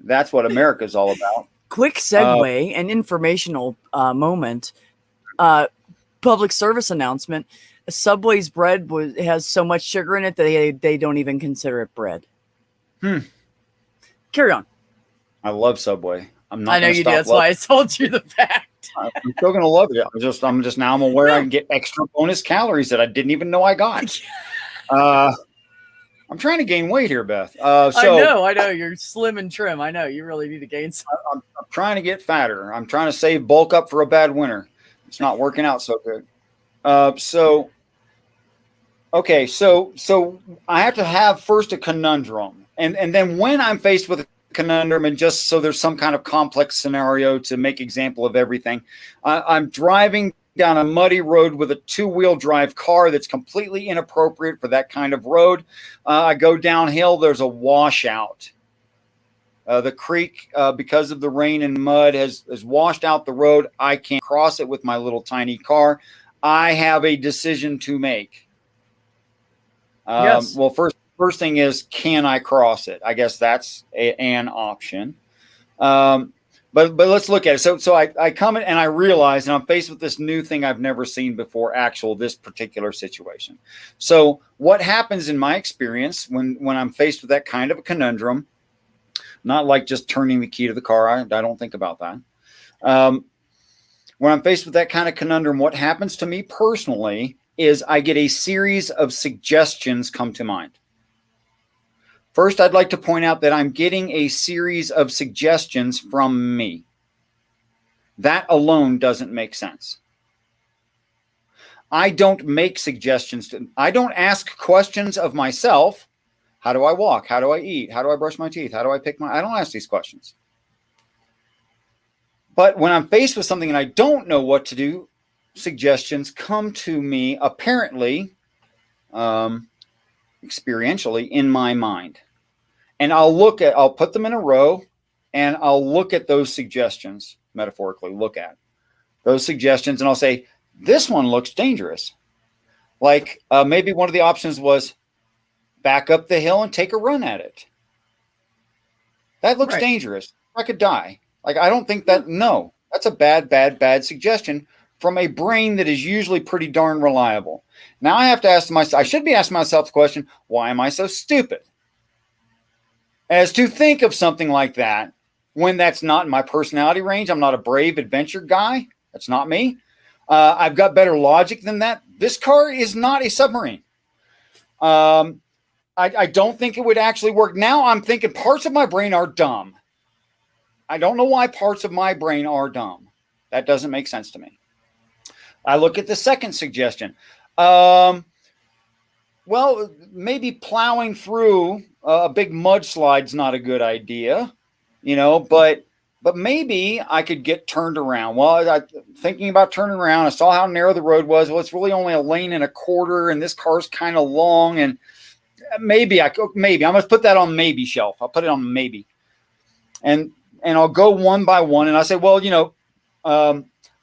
S2: That's what America's all about.
S1: Quick segue and informational moment. Public service announcement. Subway's bread has so much sugar in it that they don't even consider it bread. Carry on.
S2: I love Subway. I'm not.
S1: I know you do. That's why I told you the fact.
S2: I'm still gonna love it. I'm aware I can get extra bonus calories that I didn't even know I got. I'm trying to gain weight here, Beth. I
S1: know. You're slim and trim. I know. You really need to gain some.
S2: I'm trying to get fatter. I'm trying to save bulk up for a bad winter. It's not working out so good. So I have to have first a conundrum. And then when I'm faced with a conundrum, and just so there's some kind of complex scenario to make example of everything, I'm driving down a muddy road with a 2-wheel drive car that's completely inappropriate for that kind of road. I go downhill, there's a washout. The creek, because of the rain and mud, has washed out the road. I can't cross it with my little tiny car. I have a decision to make.
S1: Yes.
S2: Well, first thing is, can I cross it? I guess that's an option. But let's look at it. So I come in and I realize, and I'm faced with this new thing I've never seen before, this particular situation. So what happens in my experience when I'm faced with that kind of a conundrum, not like just turning the key to the car. I don't think about that. When I'm faced with that kind of conundrum, what happens to me personally is I get a series of suggestions come to mind. First, I'd like to point out that I'm getting a series of suggestions from me. That alone doesn't make sense. I don't make suggestions. I don't ask questions of myself. How do I walk? How do I eat? How do I brush my teeth? How do I I don't ask these questions. But when I'm faced with something and I don't know what to do, suggestions come to me apparently, experientially in my mind. And I'll put them in a row and I'll look at those suggestions, metaphorically look at those suggestions, and I'll say, this one looks dangerous. Like maybe one of the options was back up the hill and take a run at it. That looks dangerous. I could die. Like, I don't think that, no, that's a bad suggestion from a brain that is usually pretty darn reliable. Now I have to ask myself, I should be asking myself the question, why am I so stupid as to think of something like that when that's not in my personality range? I'm not a brave adventure guy. That's not me. I've got better logic than that. This car is not a submarine. I don't think it would actually work. Now I'm thinking parts of my brain are dumb. I don't know why parts of my brain are dumb. That doesn't make sense to me. I look at the second suggestion. Well, maybe plowing through a big mudslide's not a good idea, but maybe I could get turned around. Well, thinking about turning around, I saw how narrow the road was. Well, it's really only a lane and a quarter, and this car's kind of long, and maybe I'm going to put that on maybe shelf. I'll put it on maybe. And I'll go one by one. And I say, well,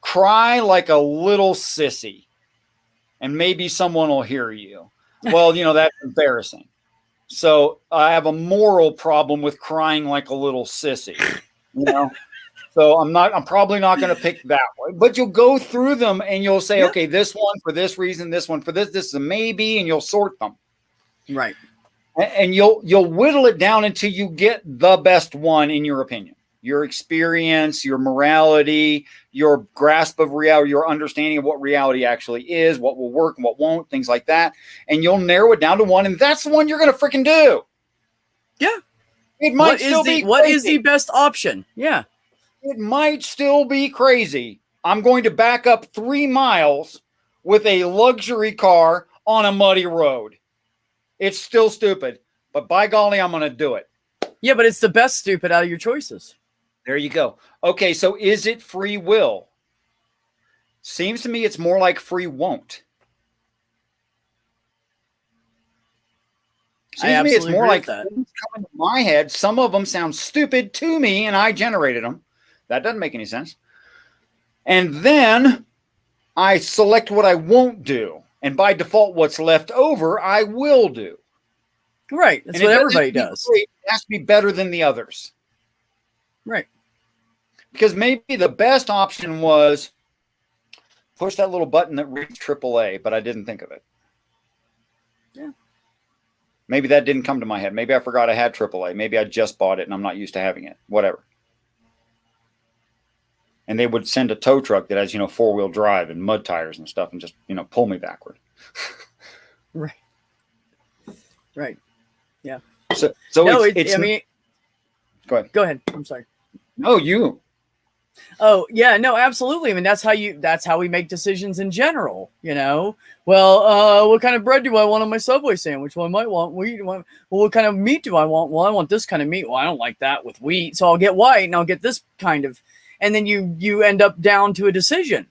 S2: cry like a little sissy and maybe someone will hear you. Well, that's embarrassing. So I have a moral problem with crying like a little sissy, So I'm probably not going to pick that one, but you'll go through them and you'll say, okay, this one for this reason, this one for this is a maybe, and you'll sort them.
S1: Right.
S2: And you'll whittle it down until you get the best one in your opinion. Your experience, your morality, your grasp of reality, your understanding of what reality actually is, what will work and what won't, things like that. And you'll narrow it down to one, and that's the one you're going to freaking do.
S1: Yeah.
S2: It might still be
S1: what is the best option? Yeah.
S2: It might still be crazy. I'm going to back up 3 miles with a luxury car on a muddy road. It's still stupid, but by golly, I'm going to do it.
S1: Yeah, but it's the best stupid out of your choices.
S2: There you go. Okay, so is it free will? Seems to me it's more like free won't. Seems to me it's more like things coming to my head. Some of them sound stupid to me, and I generated them. That doesn't make any sense. And then I select what I won't do. And by default, what's left over, I will do.
S1: Right. That's what everybody does.
S2: It has to be better than the others.
S1: Right.
S2: Because maybe the best option was push that little button that reads AAA, but I didn't think of it.
S1: Yeah.
S2: Maybe that didn't come to my head. Maybe I forgot I had AAA. Maybe I just bought it and I'm not used to having it. Whatever. And they would send a tow truck that has, 4-wheel drive and mud tires and stuff and just, pull me backward.
S1: Right. Right. Yeah.
S2: So
S1: no,
S2: it's go ahead.
S1: Go ahead. I'm sorry.
S2: No, you.
S1: Oh, yeah, no, absolutely. I mean, that's how we make decisions in general, Well, what kind of bread do I want on my Subway sandwich? Well, I might want wheat. Well, what kind of meat do I want? Well, I want this kind of meat. Well, I don't like that with wheat, so I'll get white and I'll get this kind of. And then you end up down to a decision,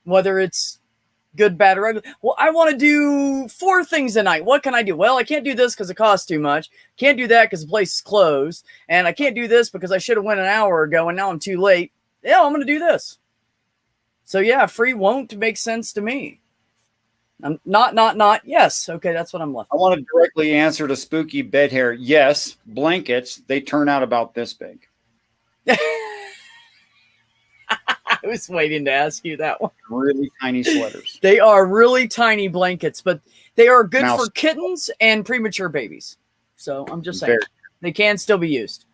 S1: whether it's good, bad, or ugly. Well, I want to do 4 things a night. What can I do? Well, I can't do this because it costs too much. Can't do that because the place is closed. And I can't do this because I should have went an hour ago and now I'm too late. Yeah, I'm going to do this. So yeah, free won't make sense to me. I'm not. Yes. Okay. That's what I'm left.
S2: I want to directly answer to Spooky Bed Hair. Yes. Blankets, they turn out about this big.
S1: I was waiting to ask you that one.
S2: Really tiny sweaters.
S1: They are really tiny blankets, but they are good
S2: Mouse.
S1: for kittens and premature babies. So I'm just saying they can still be used.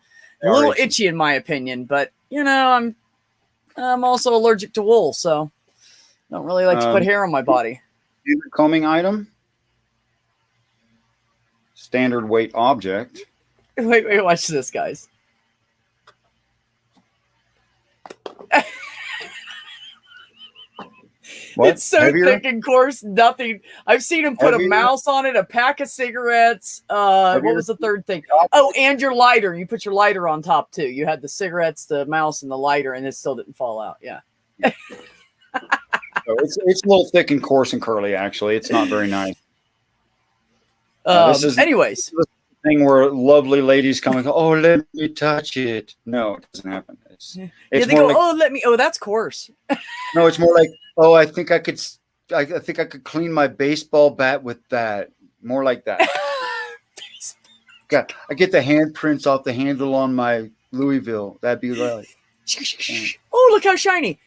S1: A little itchy in my opinion, but I'm also allergic to wool, so I don't really like to put hair on my body.
S2: Standard combing item. Standard weight object.
S1: Wait, watch this, guys.
S2: What?
S1: It's so
S2: Heavier?
S1: thick and coarse, nothing. I've seen him put a mouse on it, a pack of cigarettes. What was the third thing? Oh, and your lighter. You put your lighter on top too. You had the cigarettes, the mouse, and the lighter, and it still didn't fall out. Yeah.
S2: It's a little thick and coarse and curly, actually. It's not very nice.
S1: Anyways.
S2: The thing where lovely ladies come and go, oh, let me touch it. No, it doesn't happen. It's
S1: they
S2: more
S1: go,
S2: like,
S1: oh, let me. Oh, that's coarse.
S2: No, it's more like, oh, I think I could clean my baseball bat with that. More like that. I get the handprints off the handle on my Louisville. That'd be like.
S1: Oh, look how shiny.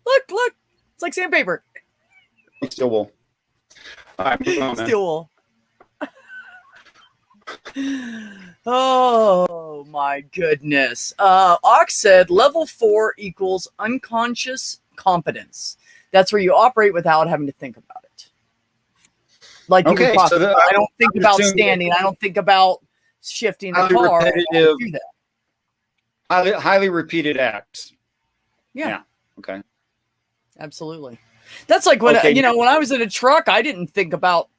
S1: Look. It's like sandpaper.
S2: Steel wool. All right, move on,
S1: Steel wool. Oh my goodness. Ox said level 4 equals unconscious competence. That's where you operate without having to think about it. Like you were talking about. I don't think about standing. I don't think about shifting the car. I don't do that.
S2: Highly repeated acts.
S1: Yeah.
S2: Okay.
S1: Absolutely. That's like when when I was in a truck, I didn't think about.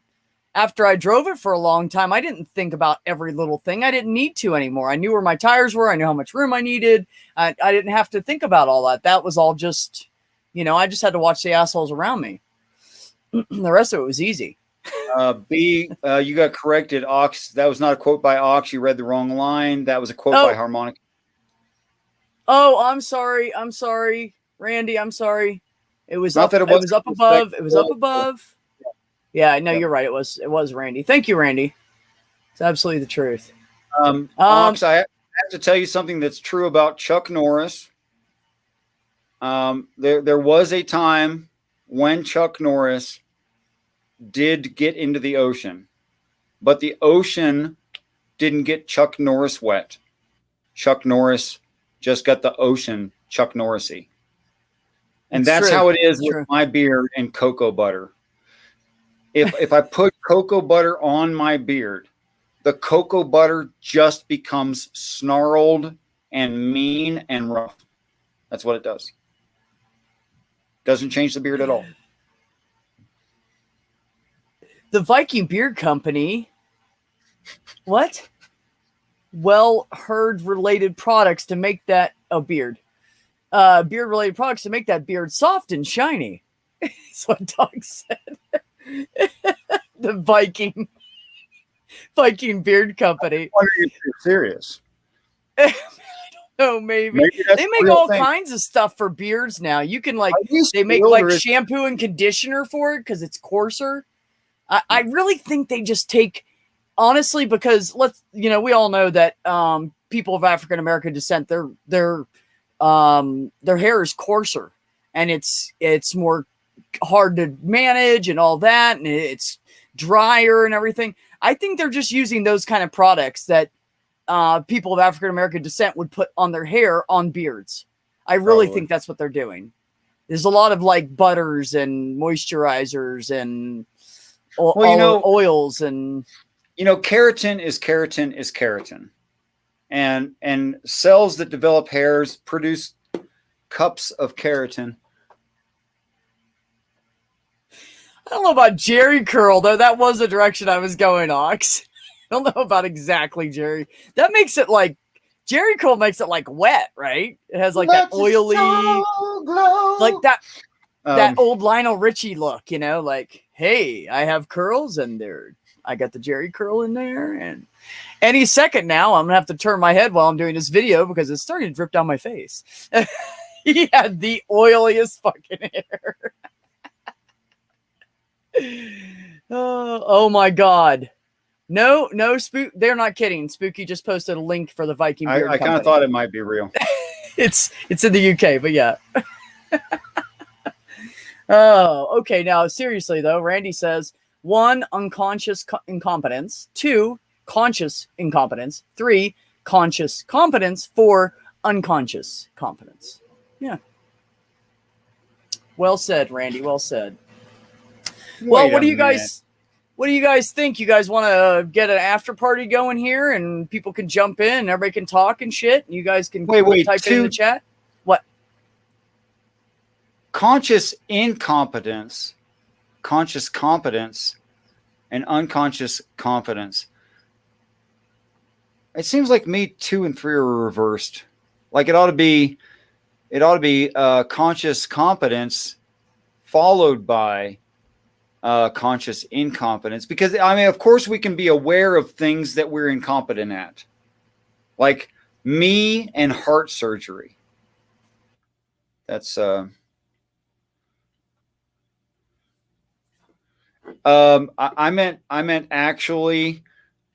S1: After I drove it for a long time, I didn't think about every little thing. I didn't need to anymore. I knew where my tires were. I knew how much room I needed. I didn't have to think about all that. That was all just, I just had to watch the assholes around me. The rest of it was easy.
S2: B, you got corrected. Ox, that was not a quote by Ox. You read the wrong line. That was a quote by Harmonic.
S1: Oh, I'm sorry. I'm sorry, Randy. I'm sorry. It was
S2: Not
S1: up.
S2: that
S1: It was up above. It was up above. Yeah, no,
S2: Yep.
S1: you're right. It was Randy. Thank you, Randy. It's absolutely the truth.
S2: Ox, I have to tell you something that's true about Chuck Norris. There was a time when Chuck Norris did get into the ocean, but the ocean didn't get Chuck Norris wet. Chuck Norris just got the ocean Chuck Norrisy. And that's how it is with my beard and cocoa butter. If I put cocoa butter on my beard, the cocoa butter just becomes snarled and mean and rough. That's what it does. Doesn't change the beard at all.
S1: The Viking Beard Company. What? Well, heard related products to make that beard. Beard related products to make that beard soft and shiny. That's what Doug said. The Viking Beard Company.
S2: I wonder if you're serious.
S1: Oh, maybe they make all kinds of stuff for beards now. You can they make shampoo and conditioner for it because it's coarser. I really think they just take, honestly, because we all know that people of African American descent, their hair is coarser and it's more hard to manage and all that, and it's drier and everything. I think they're just using those kind of products that people of African American descent would put on their hair on beards. I really think that's what they're doing. There's a lot of butters and moisturizers and oils and
S2: keratin is keratin, and cells that develop hairs produce cups of keratin.
S1: I don't know about Jerry curl though. That was the direction I was going, Ox. I don't know about exactly Jerry. That makes it Jerry curl makes it wet, right? It has that oily, that old Lionel Richie look, hey, I have curls and I got the Jerry curl in there, and any second now I'm gonna have to turn my head while I'm doing this video because it's starting to drip down my face. He had the oiliest fucking hair. Oh my God. No, Spook. They're not kidding. Spooky just posted a link for the Viking Beard
S2: I kind of thought it might be real.
S1: It's in the UK, but yeah. Oh, okay. Now, seriously though, Randy says 1, unconscious incompetence, 2, conscious incompetence, 3, conscious competence, 4, unconscious competence. Yeah. Well said, Randy. Well said. Well, what do you guys think? You guys want to get an after party going here and people can jump in and everybody can talk and shit? And you guys can type it in the chat? What?
S2: Conscious incompetence, conscious competence, and unconscious competence. It seems like me 2 and 3 are reversed. It ought to be conscious competence followed by conscious incompetence, because of course we can be aware of things that we're incompetent at, like me and heart surgery. That's I meant actually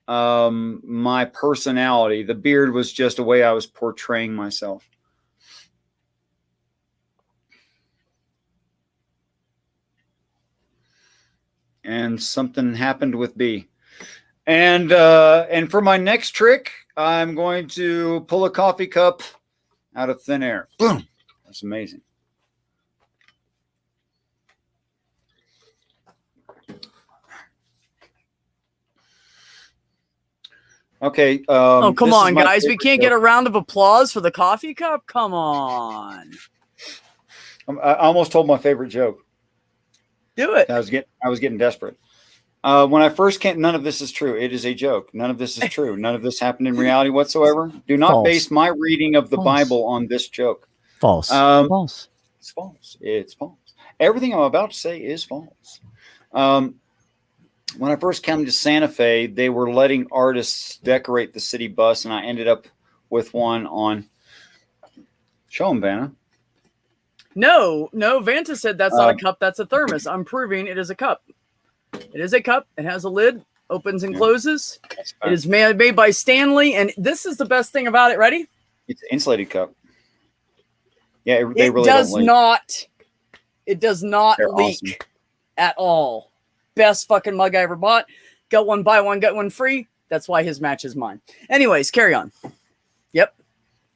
S2: my personality. The beard was just a way I was portraying myself. And something happened with B. And for my next trick, I'm going to pull a coffee cup out of thin air. Boom. That's amazing. Okay.
S1: Come on, guys. We can't get a round of applause for the coffee cup? Come on.
S2: I almost told my favorite joke.
S1: Do it.
S2: I was getting desperate. When I first came, none of this is true. It is a joke. None of this is true. None of this happened in reality whatsoever. Do not base my reading of the Bible on this joke.
S1: False. False.
S2: It's false. It's false. Everything I'm about to say is false. when I first came to Santa Fe, they were letting artists decorate the city bus, and I ended up with one on. Show them, Vanna.
S1: No, Vanta said that's not a cup, that's a thermos. I'm proving it is a cup. It is a cup. It has a lid, opens and closes. It is made by Stanley, and this is the best thing about it. Ready?
S2: It's an insulated cup. Yeah, they really
S1: does
S2: don't leak.
S1: not. It does not
S2: They're
S1: leak
S2: awesome.
S1: at all. Best fucking mug I ever bought. Got one, buy one, get one free. That's why his match is mine. Anyways, carry on. Yep.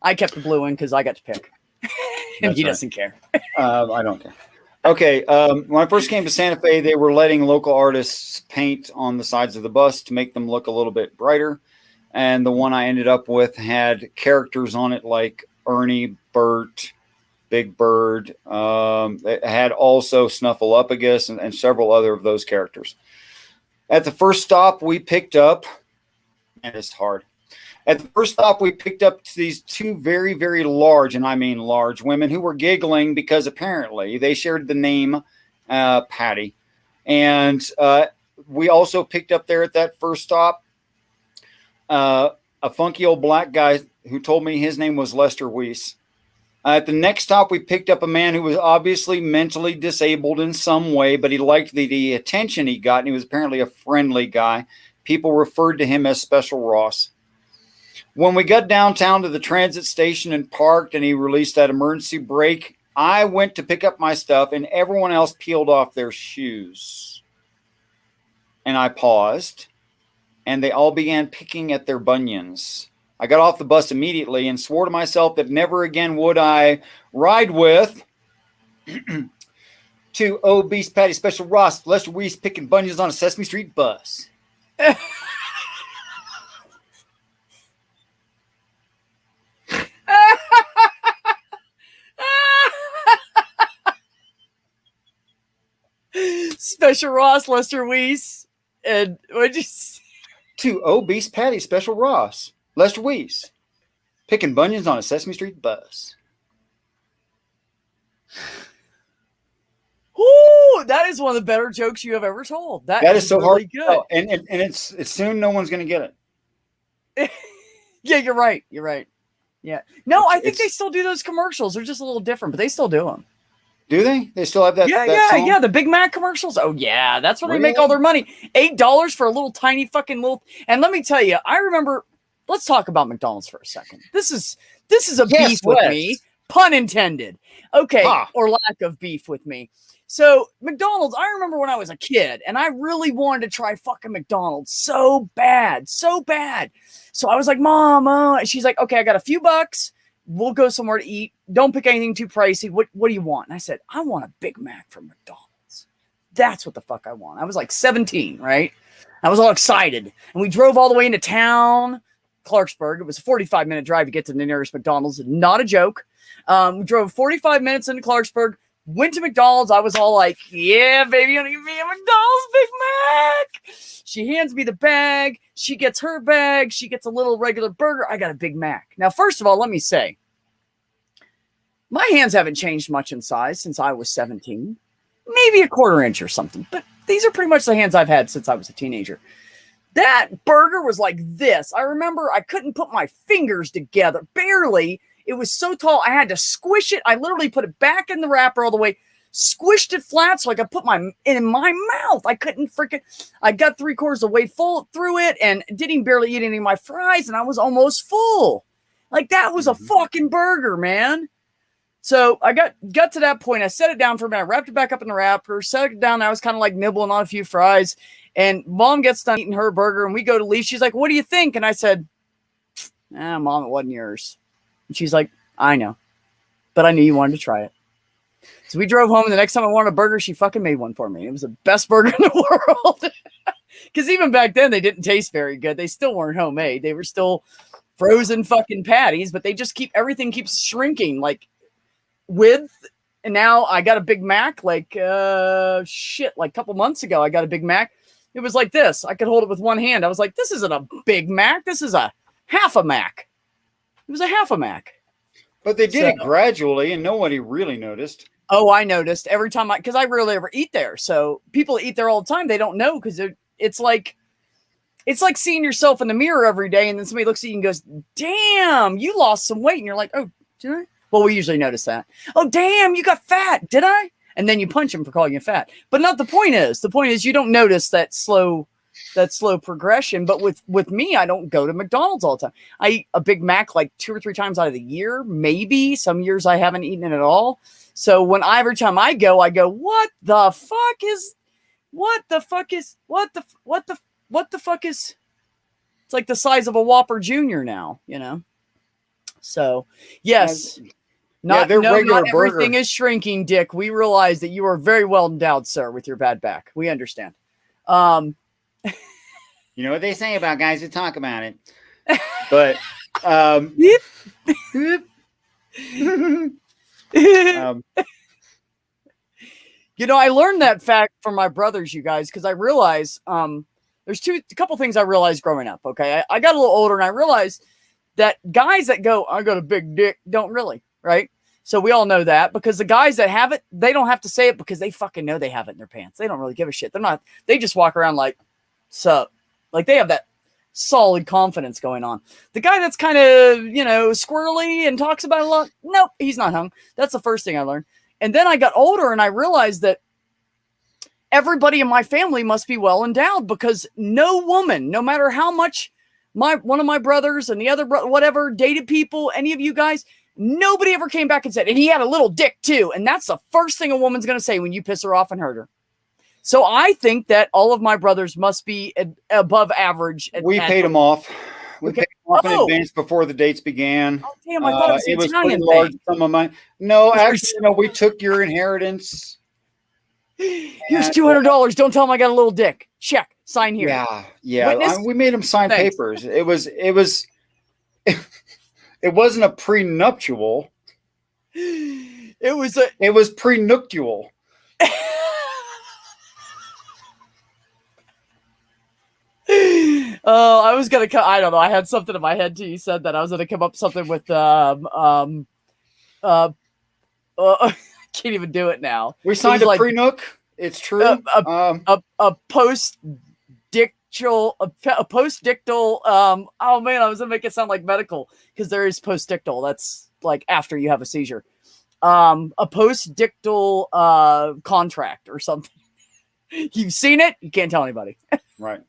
S1: I kept the blue one because I got to pick. And he doesn't care.
S2: I don't care. Okay. When I first came to Santa Fe, they were letting local artists paint on the sides of the bus to make them look a little bit brighter. And the one I ended up with had characters on it like Ernie, Bert, Big Bird. It had also Snuffleupagus and several other of those characters. At the first stop we picked up, and it's hard. At the first stop, we picked up these two very, very large, and I mean large, women who were giggling because apparently they shared the name Patty. And we also picked up there at that first stop a funky old black guy who told me his name was Lester Weiss. At the next stop, we picked up a man who was obviously mentally disabled in some way, but he liked the attention he got, and he was apparently a friendly guy. People referred to him as Special Ross. When we got downtown to the transit station and parked and he released that emergency brake, I went to pick up my stuff and everyone else peeled off their shoes. And I paused and they all began picking at their bunions. I got off the bus immediately and swore to myself that never again would I ride with to obese Patty Special Ross, Lester Weiss picking bunions on a Sesame Street bus.
S1: Special Ross, Lester Weiss, and what'd you say?
S2: To obese Patty Special Ross, Lester Weiss, picking bunions on a Sesame Street bus.
S1: Ooh, that is one of the better jokes you have ever told. That
S2: is so
S1: really
S2: hard.
S1: good.
S2: Oh, and it's soon no one's going to get it.
S1: Yeah, you're right. You're right. Yeah. No, I think they still do those commercials. They're just a little different, but they still do them.
S2: Do they? They still have that?
S1: Yeah. The Big Mac commercials. Oh yeah, that's where they make all their money. $8 for a little tiny fucking little. And let me tell you, I remember. Let's talk about McDonald's for a second. This is a beef with me, pun intended. Okay, or lack of beef with me. So McDonald's. I remember when I was a kid, and I really wanted to try fucking McDonald's so bad. So I was like, Mom, she's like, okay, I got a few bucks. We'll go somewhere to eat. Don't pick anything too pricey. What do you want? And I said, I want a Big Mac from McDonald's. That's what the fuck I want. I was like 17, right? I was all excited. And we drove all the way into town, Clarksburg. It was a 45-minute drive to get to the nearest McDonald's. Not a joke. We drove 45 minutes into Clarksburg, went to McDonald's. I was all like, yeah, baby, you're going to give me a McDonald's Big Mac. She hands me the bag. She gets her bag. She gets a little regular burger. I got a Big Mac. Now, first of all, let me say, my hands haven't changed much in size since I was 17. Maybe a quarter inch or something. But these are pretty much the hands I've had since I was a teenager. That burger was like this. I remember I couldn't put my fingers together. Barely. It was so tall, I had to squish it. I literally put it back in the wrapper all the way, squished it flat so I could put it in my mouth. I couldn't freaking, I got 3/4 of the way full through it and didn't barely eat any of my fries, and I was almost full. Like, that was a fucking burger, man. So I got to that point. I set it down for a minute, wrapped it back up in the wrapper, set it down. I was kind of like nibbling on a few fries, and Mom gets done eating her burger, and we go to leave. She's like, what do you think? And I said, Mom, it wasn't yours. And she's like, I know, but I knew you wanted to try it. So we drove home, and the next time I wanted a burger, she fucking made one for me. It was the best burger in the world. Because even back then, they didn't taste very good. They still weren't homemade. They were still frozen fucking patties, but they just everything keeps shrinking. Like, and now I got a Big Mac, like a couple months ago, I got a Big Mac. It was like this. I could hold it with one hand. I was like, this isn't a Big Mac. This is a half a Mac. It was a half a Mac.
S2: But they did it gradually, and nobody really noticed.
S1: Oh, I noticed every time because I rarely ever eat there. So people eat there all the time. They don't know because it's like seeing yourself in the mirror every day, and then somebody looks at you and goes, "Damn, you lost some weight," and you're like, "Oh, did I?" Well, we usually notice that. "Oh, damn, you got fat. Did I?" And then you punch them for calling you fat. But not the point is. The point is you don't notice that slow progression. But with me, I don't go to McDonald's all the time. I eat a Big Mac like 2 or 3 times out of the year, maybe. Some years I haven't eaten it at all. So every time I go, what the fuck is it's like the size of a Whopper Junior now, you know? So yes. Not everything is shrinking, Dick. We realize that you are very well endowed, sir, with your bad back. We understand.
S2: You know what they say about guys who talk about it. But
S1: you know, I learned that fact from my brothers, you guys, because I realized there's a couple things I realized growing up. Okay, I got a little older and I realized that guys that go, "I got a big dick," don't really, right? So we all know that, because the guys that have it, they don't have to say it because they fucking know they have it in their pants. They don't really give a shit. They just walk around like, "Sup?" Like they have that solid confidence going on. The guy that's kind of, you know, squirrely and talks about it a lot, nope, he's not hung. That's the first thing I learned. And then I got older and I realized that everybody in my family must be well endowed, because no woman, no matter how much one of my brothers and the other whatever dated people, any of you guys, nobody ever came back and said, "And he had a little dick too." And that's the first thing a woman's going to say when you piss her off and hurt her. So I think that all of my brothers must be above average.
S2: We paid them off. We paid them off in advance before the dates began.
S1: Oh, damn, I thought it was
S2: pretty large sum of money. No, actually, no, we took your inheritance.
S1: Here's $200. Don't tell him I got a little dick. Check. Sign here.
S2: Yeah. We made him sign papers. It wasn't a prenuptial.
S1: It
S2: was prenuptial.
S1: Oh, I was gonna. I don't know. I had something in my head too. You said that I was gonna come up with something with I can't even do it now.
S2: We signed a pre-nook. It's true.
S1: A post-dictal. A post-dictal. Oh man, I was gonna make it sound like medical, because there is post-dictal. That's like after you have a seizure. A post-dictal contract or something. You've seen it. You can't tell anybody.
S2: Right.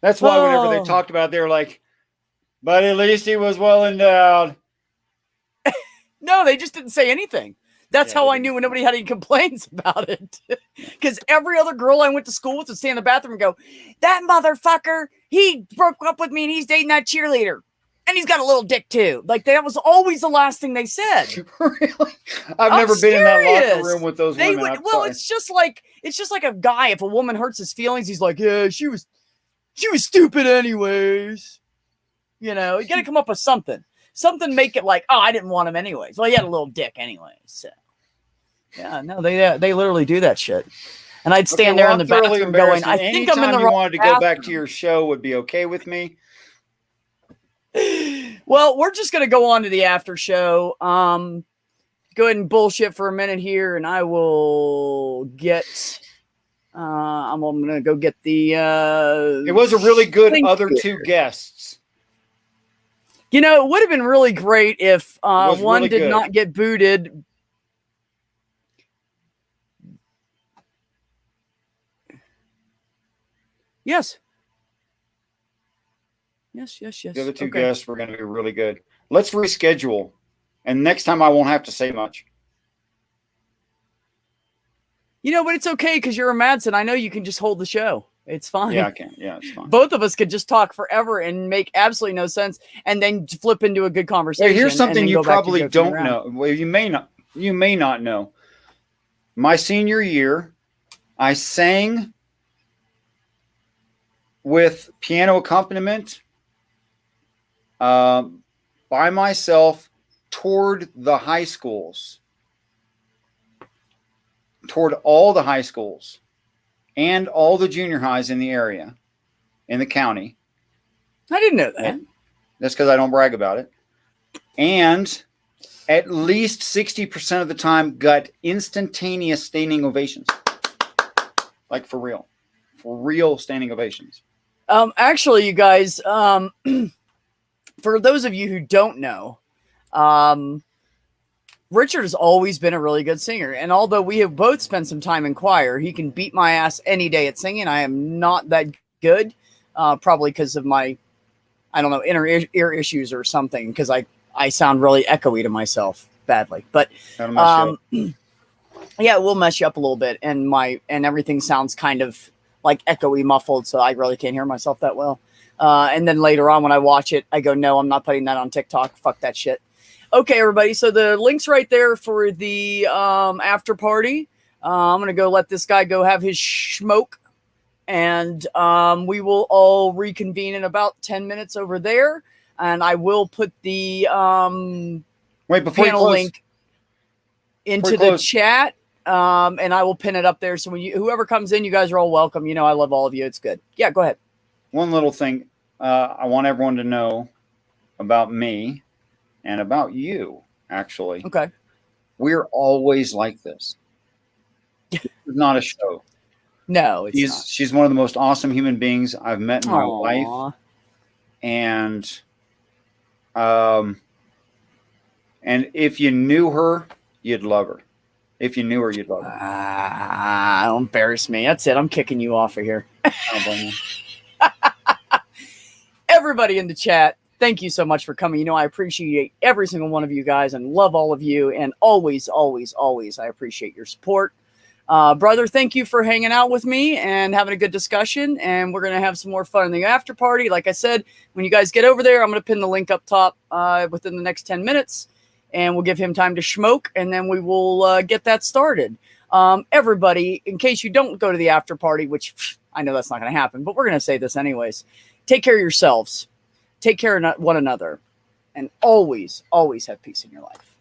S2: That's why whenever they talked about it, they were like, "But at least he was well endowed."
S1: No, they just didn't say anything. That's how I knew when nobody had any complaints about it. Because every other girl I went to school with would stay in the bathroom and go, "That motherfucker, he broke up with me and he's dating that cheerleader. And he's got a little dick too." Like that was always the last thing they said.
S2: Really? I've never been in that locker room with those women.
S1: It's just like a guy. If a woman hurts his feelings, he's like, "Yeah, she was stupid anyways." You know, you got to come up with something make it like, "Oh, I didn't want him anyways. Well, he had a little dick anyways." So, yeah, no, they literally do that shit. And I'd stand there in the bathroom going, "I think I'm in the wrong."
S2: Wanted to go back to your show would be okay with me.
S1: Well, we're just going to go on to the after show. Go ahead and bullshit for a minute here, and I will get. I'm going to go get the.
S2: It was a really good other two guests.
S1: You know, it would have been really great if one did not get booted. Yes. Yes.
S2: The other two guests were going to be really good. Let's reschedule. And next time I won't have to say much.
S1: You know, but it's okay because you're a Madsen. I know you can just hold the show. It's fine.
S2: Yeah, I can. Yeah, it's fine.
S1: Both of us could just talk forever and make absolutely no sense and then flip into a good conversation.
S2: Hey, here's something you probably don't know. Well, you may not know. My senior year, I sang with piano accompaniment by myself toward the high schools, toward all the high schools and all the junior highs in the area, in the county.
S1: I didn't know that.
S2: That's because I don't brag about it. And at least 60% of the time got instantaneous standing ovations. like for real standing ovations.
S1: Actually, you guys, for those of you who don't know, Richard has always been a really good singer. And although we have both spent some time in choir, he can beat my ass any day at singing. I am not that good, probably because of my, I don't know, inner ear issues or something, because I sound really echoey to myself badly. But yeah, it will mess you up a little bit. And everything sounds kind of like echoey, muffled, so I really can't hear myself that well. And then later on when I watch it, I go, no, I'm not putting that on TikTok. Fuck that shit. Okay, everybody. So the link's right there for the after party. I'm gonna go let this guy go have his smoke, and we will all reconvene in about 10 minutes over there. And I will put the panel link into the chat, and I will pin it up there. So when whoever comes in, you guys are all welcome. You know, I love all of you. It's good. Yeah, go ahead.
S2: One little thing I want everyone to know about me. And about you, actually.
S1: Okay.
S2: We're always like this. It's not a show.
S1: No, it's not.
S2: She's one of the most awesome human beings I've met in my life. And if you knew her, you'd love her. If you knew her, you'd love her.
S1: Don't embarrass me. That's it. I'm kicking you off of here. Everybody in the chat, thank you so much for coming. You know, I appreciate every single one of you guys and love all of you. And always, always, always, I appreciate your support. Brother, thank you for hanging out with me and having a good discussion. And we're going to have some more fun in the after party. Like I said, when you guys get over there, I'm going to pin the link up top within the next 10 minutes. And we'll give him time to smoke. And then we will get that started. Everybody, in case you don't go to the after party, which I know that's not going to happen, but we're going to say this anyways. Take care of yourselves. Take care of one another, and always, always have peace in your life.